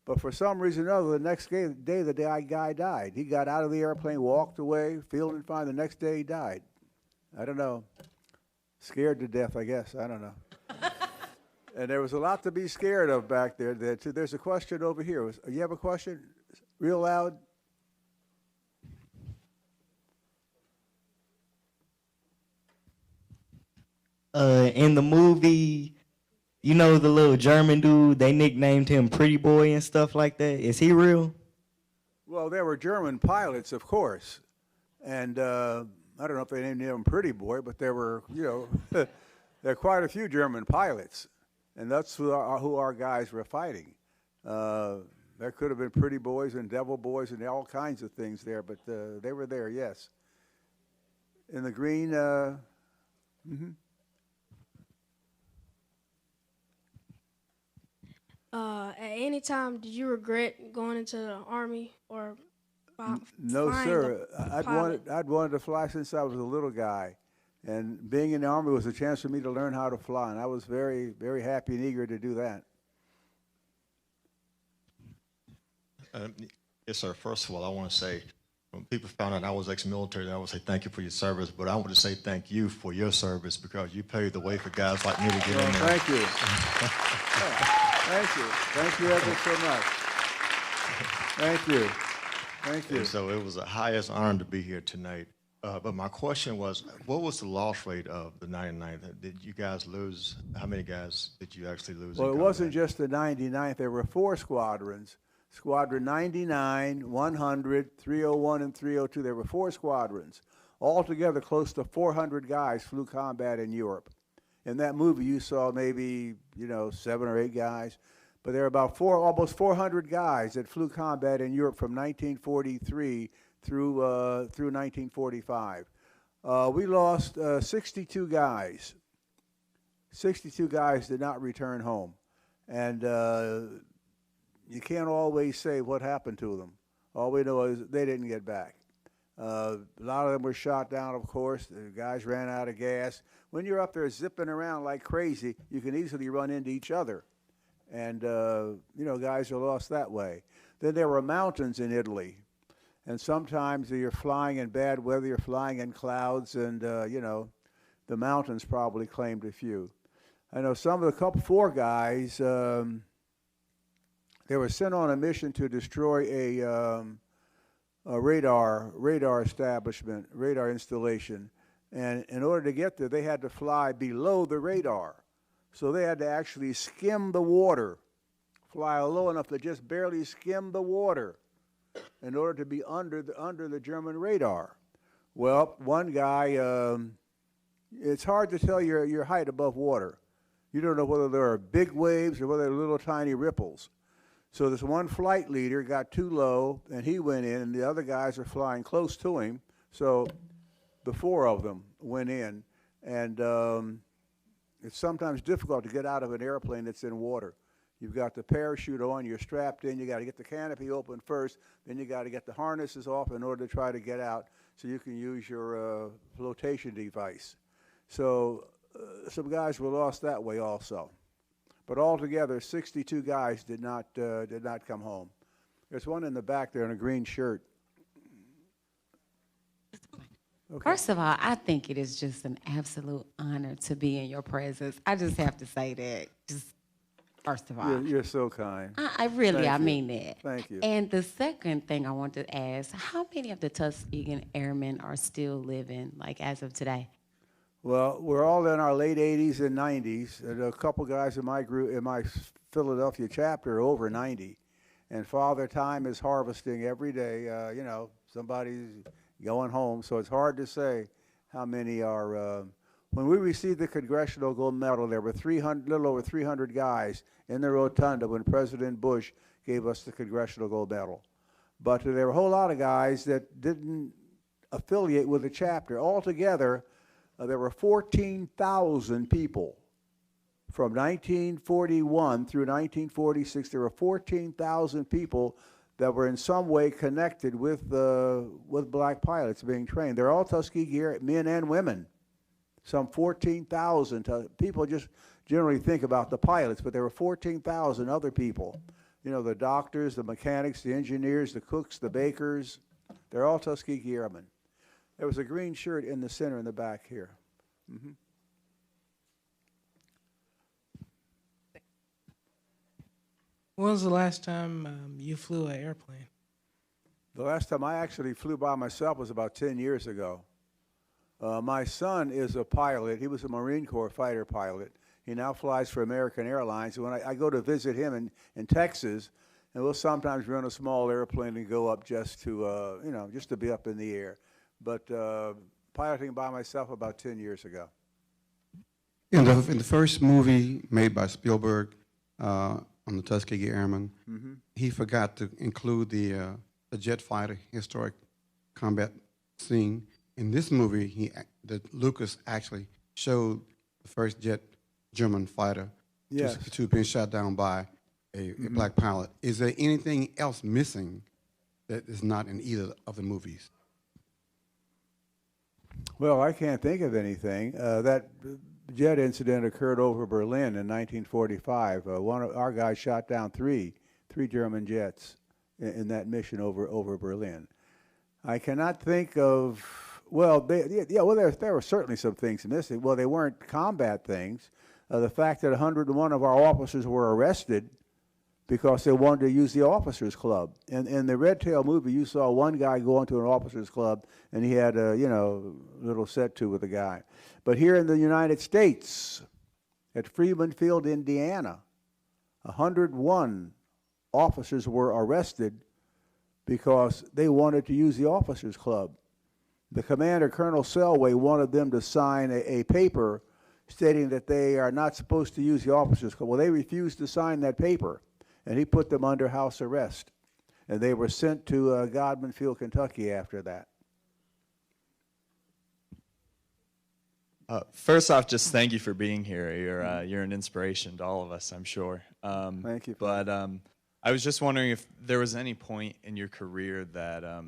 But for some reason or other, the next day the guy died. He got out of the airplane, walked away, feeling fine. The next day he died. I don't know. Scared to death, I guess. I don't know. And there was a lot to be scared of back there. There's a question over here. You have a question? Real loud. In the movie, you know the little German dude, they nicknamed him Pretty Boy and stuff like that. Is he real? Well, there were German pilots, of course. And I don't know if they named him Pretty Boy, but there were, there are quite a few German pilots. And that's who our guys were fighting. There could have been pretty boys and devil boys and all kinds of things there, but they were there, yes. In the green, At any time, did you regret going into the Army or No, flying sir. a I'd wanted to fly since I was a little guy. And being in the Army was a chance for me to learn how to fly, and I was very, very happy and eager to do that. Yes, sir. First of all, I want to say, when people found out I was ex-military, I would say thank you for your service, but I want to say thank you for your service because you paved the way for guys like me to get in there. Thank you. Thank you. Thank you ever so much. Thank you. Thank you. And so it was the highest honor to be here tonight. But my question was, what was the loss rate of the 99th? Did you guys lose? How many guys did you actually lose? Well, it wasn't just the 99th. There were 4 squadrons. Squadron 99, 100, 301, and 302. There were 4 squadrons. Altogether, close to 400 guys flew combat in Europe. In that movie, you saw maybe, 7 or 8 guys. But there are about almost 400 guys that flew combat in Europe from 1943 through 1945. We lost 62 guys. 62 guys did not return home. And you can't always say what happened to them. All we know is they didn't get back. A lot of them were shot down, of course. The guys ran out of gas. When you're up there zipping around like crazy, you can easily run into each other. And, guys are lost that way. Then there were mountains in Italy. And sometimes you're flying in bad weather, you're flying in clouds, and, the mountains probably claimed a few. I know four guys, they were sent on a mission to destroy a radar establishment, radar installation. And in order to get there, they had to fly below the radar. So they had to actually skim the water, fly low enough to just barely skim the water in order to be under the German radar. Well, one guy, it's hard to tell your height above water. You don't know whether there are big waves or whether they're little tiny ripples. So this one flight leader got too low, and he went in, and the other guys are flying close to him. So the four of them went in, and it's sometimes difficult to get out of an airplane that's in water. You've got the parachute on, you're strapped in, you got to get the canopy open first, then you got to get the harnesses off in order to try to get out so you can use your flotation device. So some guys were lost that way also. But altogether, 62 guys did not come home. There's one in the back there in a green shirt. Okay. First of all, I think it is just an absolute honor to be in your presence. I just have to say that. Just first of all, you're so kind. I really, I mean that. Thank you. And the second thing I want to ask: how many of the Tuskegee Airmen are still living, like as of today? Well, we're all in our late 80s and 90s. And a couple guys in my group, in my Philadelphia chapter, are over 90. And Father Time is harvesting every day. Somebody's going home, so it's hard to say how many are. When we received the Congressional Gold Medal, there were little over 300 guys in the rotunda when President Bush gave us the Congressional Gold Medal. But there were a whole lot of guys that didn't affiliate with the chapter. Altogether, there were 14,000 people. From 1941 through 1946, there were 14,000 people that were in some way connected with black pilots being trained. They're all Tuskegee men and women. Some 14,000 people just generally think about the pilots, but there were 14,000 other people. The doctors, the mechanics, the engineers, the cooks, the bakers. They're all Tuskegee Airmen. There was a green shirt in the center in the back here. Mm-hmm. When was the last time you flew an airplane? The last time I actually flew by myself was about 10 years ago. My son is a pilot. He was a Marine Corps fighter pilot. He now flies for American Airlines. When I go to visit him in Texas, and we'll sometimes rent a small airplane and go up just to be up in the air. But piloting by myself about 10 years ago. In the first movie made by Spielberg on the Tuskegee Airmen, he forgot to include the jet fighter historic combat scene. In this movie, Lucas actually showed the first jet German fighter to being shot down by a black pilot. Is there anything else missing that is not in either of the movies? Well, I can't think of anything. That jet incident occurred over Berlin in 1945. One of our guys shot down three German jets in that mission over Berlin. I cannot think of. Well, there were certainly some things missing. Well, they weren't combat things. The fact that 101 of our officers were arrested because they wanted to use the officers' club. In the Red Tail movie, you saw one guy go into an officers' club, and he had a little set-to with a guy. But here in the United States, at Freeman Field, Indiana, 101 officers were arrested because they wanted to use the officers' club. The commander, Colonel Selway, wanted them to sign a paper stating that they are not supposed to use the officers' club. Well, they refused to sign that paper. and he put them under house arrest. And they were sent to Godman Field, Kentucky after that. First off, just thank you for being here. You're an inspiration to all of us, I'm sure. Thank you. But I was just wondering if there was any point in your career that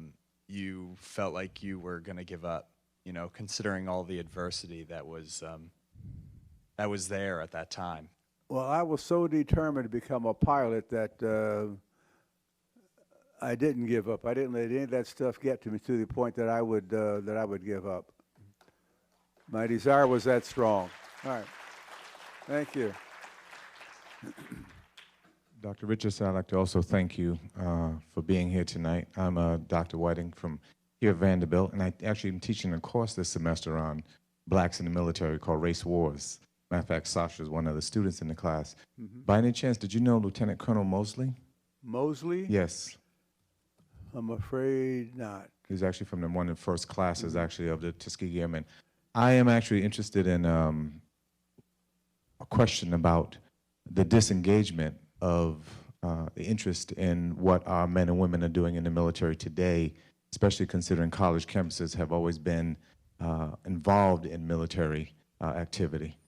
you felt like you were going to give up, you know, considering all the adversity that was there at that time. Well, I was so determined to become a pilot that I didn't give up. I didn't let any of that stuff get to me to the point that I would give up. My desire was that strong. All right. Thank you. Dr. Richardson, I'd like to also thank you for being here tonight. I'm Dr. Whiting from here at Vanderbilt, and I actually am teaching a course this semester on blacks in the military called Race Wars. Matter of fact, Sasha is one of the students in the class. By any chance, did you know Lieutenant Colonel Mosley? Mosley? Yes. I'm afraid not. He was actually from one of the first classes, actually, of the Tuskegee Airmen. I am actually interested in a question about the disengagement of the interest in what our men and women are doing in the military today, especially considering college campuses have always been involved in military activity.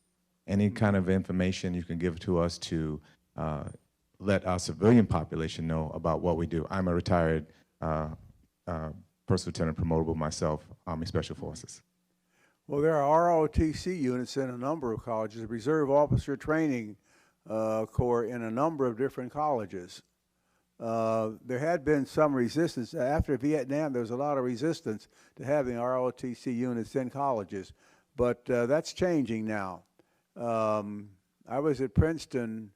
Any kind of information you can give to us to let our civilian population know about what we do. I'm a retired first lieutenant promotable myself, Army Special Forces. Well, there are ROTC units in a number of colleges, Reserve Officer Training Corps in a number of different colleges. There had been some resistance. After Vietnam, there was a lot of resistance to having ROTC units in colleges, but that's changing now. I was at Princeton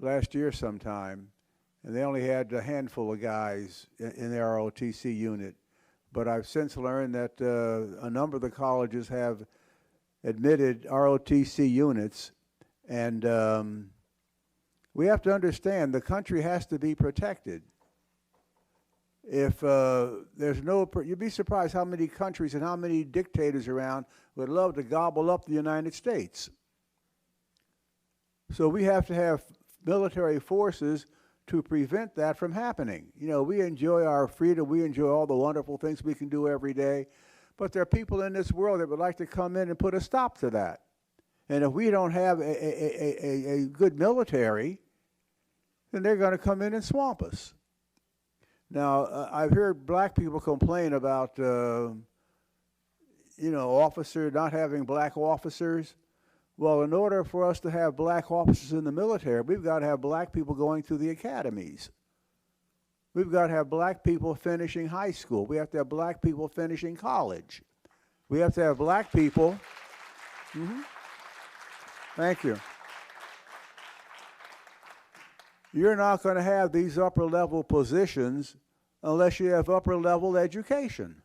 last year sometime, and they only had a handful of guys in the ROTC unit. But I've since learned that a number of the colleges have admitted ROTC units, and we have to understand the country has to be protected. If there's no, you'd be surprised how many countries and how many dictators around would love to gobble up the United States. So we have to have military forces to prevent that from happening. You know, we enjoy our freedom, we enjoy all the wonderful things we can do every day, but there are people in this world that would like to come in and put a stop to that. And if we don't have a good military, then they're going to come in and swamp us. Now, I've heard black people complain about, you know, not having black officers. Well, in order for us to have black officers in the military, we've got to have black people going through the academies. We've got to have black people finishing high school. We have to have black people finishing college. We have to have black people. Thank you. You're not going to have these upper-level positions unless you have upper-level education.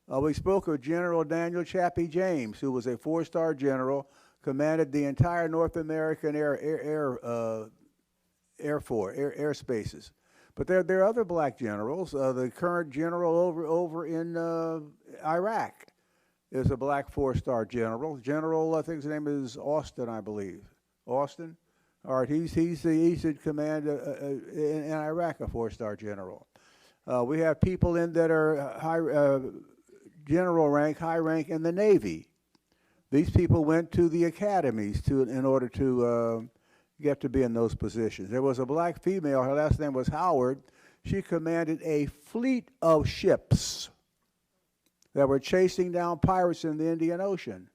We spoke of General Daniel Chappie James, who was a four-star general, commanded the entire North American air spaces. But there are other black generals. The current general over in Iraq is a black four-star general. General, I think his name is Austin, I believe. Austin? All right, he's in command in Iraq, a four-star general. We have people in that are high general rank, high rank in the Navy. These people went to the academies in order to get to be in those positions. There was a black female, her last name was Howard. She commanded a fleet of ships that were chasing down pirates in the Indian Ocean.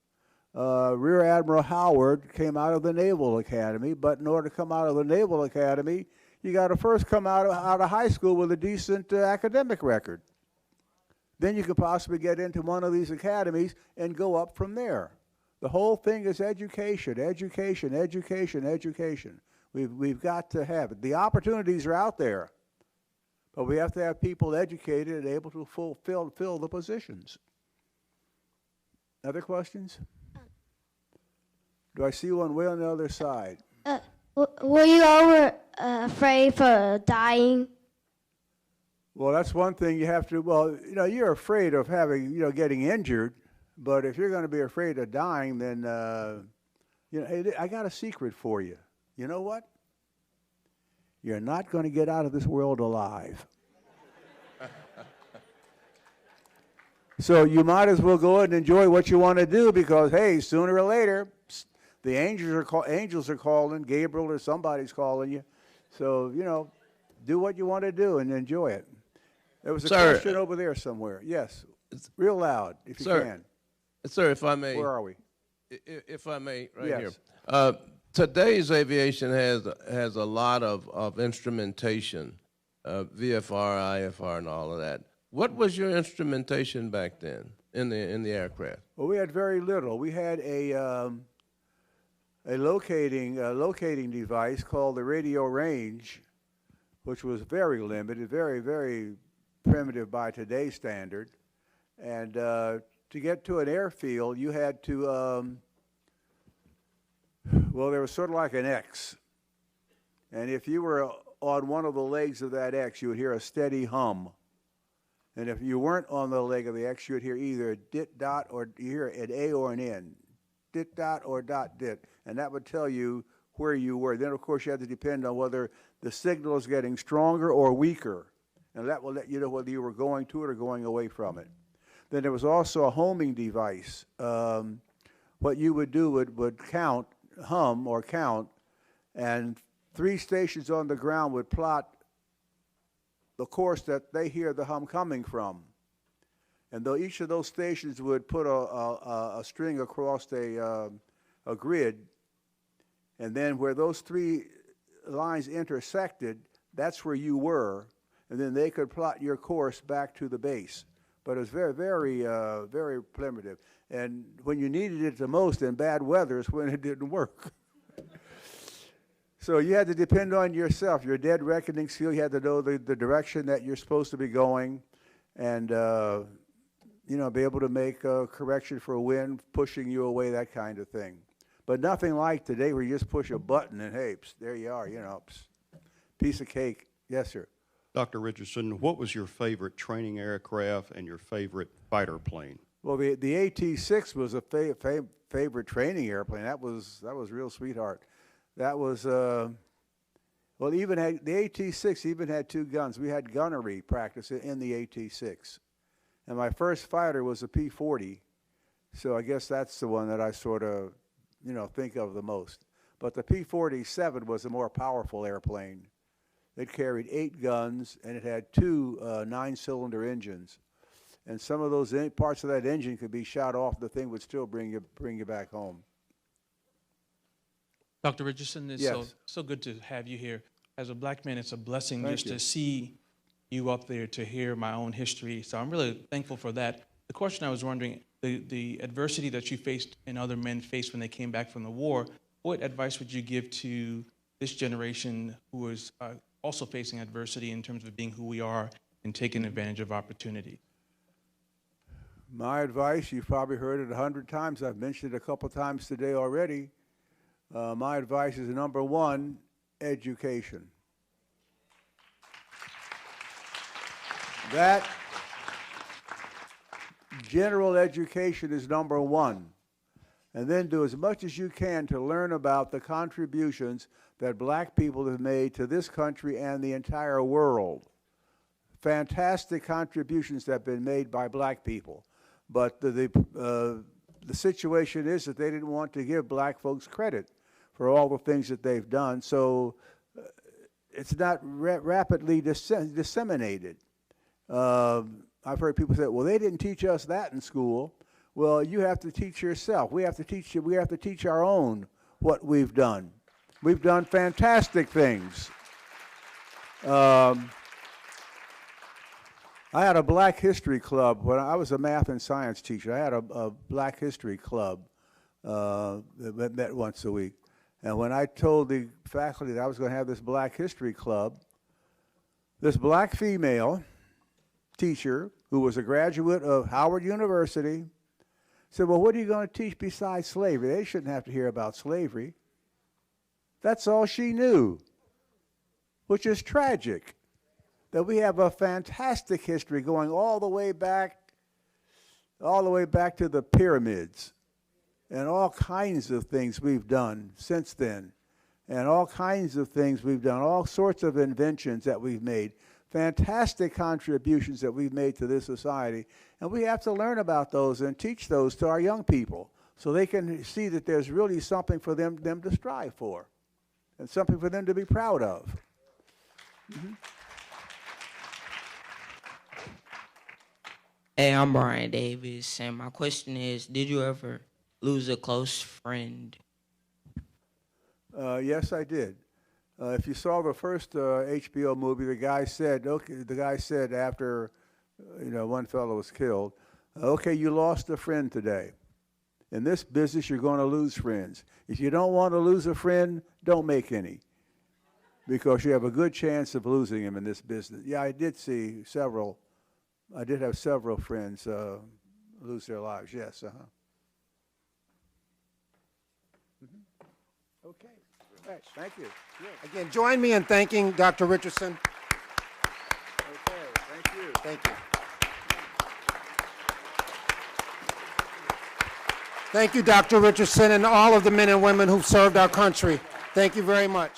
Rear Admiral Howard came out of the Naval Academy, but in order to come out of the Naval Academy, you got to first come out of high school with a decent academic record. Then you could possibly get into one of these academies and go up from there. The whole thing is education, education, education, education. We've got to have it. The opportunities are out there, but we have to have people educated and able to fill the positions. Other questions? Do I see one way on the other side? Were you ever afraid for dying? Well, that's one thing you have to, well, you know, you're afraid of having, you know, getting injured, but if you're going to be afraid of dying, then, you know, I got a secret for you. You know what? you're not going to get out of this world alive. So you might as well go ahead and enjoy what you want to do because, hey, sooner or later, the angels are calling, Gabriel or somebody's calling you. So, you know, do what you want to do and enjoy it. There was a question over there somewhere. Yes, real loud if you can. Sir, if I may. Where are we? If I may, right Yes. here. Today's aviation has a lot of instrumentation, VFR, IFR, and all of that. What was your instrumentation back then in the aircraft? Well, we had very little. We had a locating device called the radio range, which was very limited, very, very primitive by today's standard. And to get to an airfield, you had to, well, there was sort of like an X. And if you were on one of the legs of that X, you would hear a steady hum. And if you weren't on the leg of the X, you would hear either a dit dot or you hear an A or an N. Dit dot or dot dit. And that would tell you where you were. Then, of course, you had to depend on whether the signal is getting stronger or weaker. And that will let you know whether you were going to it or going away from it. Then there was also a homing device. What you would do would count, hum or count, and 3 stations on the ground would plot the course that they hear the hum coming from. And though each of those stations would put a string across a grid, and then where those 3 lines intersected, that's where you were, and then they could plot your course back to the base. But it was very, very, very primitive. And when you needed it the most in bad weather is when it didn't work. So you had to depend on yourself, your dead reckoning skill. You had to know the direction that you're supposed to be going and, you know, be able to make a correction for a wind pushing you away, that kind of thing. But nothing like today where you just push a button and, hey, there you are, you know, piece of cake. Yes, sir. Dr. Richardson, what was your favorite training aircraft and your favorite fighter plane? Well, the AT-6 was a favorite training airplane. That was real sweetheart. That was, well, even the AT-6 even had 2 guns. We had gunnery practice in the AT-6. And my first fighter was a P-40. So I guess that's the one that I sort of, you know, think of the most. But the P-47 was a more powerful airplane. It carried 8 guns, and it had 2 9-cylinder engines. And some of those parts of that engine could be shot off. The thing would still bring you back home. Dr. Richardson, it's Yes. so good to have you here. As a black man, it's a blessing Thank just you. to see you up there, to hear my own history. So I'm really thankful for that. The question I was wondering, the adversity that you faced and other men faced when they came back from the war, what advice would you give to this generation who is also facing adversity in terms of being who we are and taking advantage of opportunity? My advice, you've probably heard it 100 times. I've mentioned it a couple times today already. My advice is, number 1, education. That general education is number 1. And then do as much as you can to learn about the contributions that black people have made to this country and the entire world. Fantastic contributions that have been made by black people. But the situation is that they didn't want to give black folks credit for all the things that they've done. So it's not rapidly disseminated. I've heard people say, well, they didn't teach us that in school. Well, you have to teach yourself. We have to teach you. We have to teach our own what we've done. We've done fantastic things. I had a black history club when I was a math and science teacher. I had a black history club that met once a week. And when I told the faculty that I was going to have this black history club, this black female teacher who was a graduate of Howard University said, well, what are you going to teach besides slavery? They shouldn't have to hear about slavery. That's all she knew, which is tragic. That we have a fantastic history going all the way back to the pyramids and all kinds of things we've done since then. and all kinds of things we've done, all sorts of inventions that we've made, fantastic contributions that we've made to this society. And we have to learn about those and teach those to our young people so they can see that there's really something for them to strive for and something for them to be proud of. Mm-hmm. Hey, I'm Brian Davis, and my question is, did you ever lose a close friend? Yes, I did. If you saw the first HBO movie, the guy said after, one fellow was killed, okay, you lost a friend today. In this business, you're going to lose friends. If you don't want to lose a friend, don't make any, because you have a good chance of losing him in this business. Yeah, I did have several friends lose their lives, yes. Okay. Right. Thank you. Good. Again, join me in thanking Dr. Richardson. Okay, thank you. Thank you. Thank you, Dr. Richardson, and all of the men and women who've served our country. Thank you very much.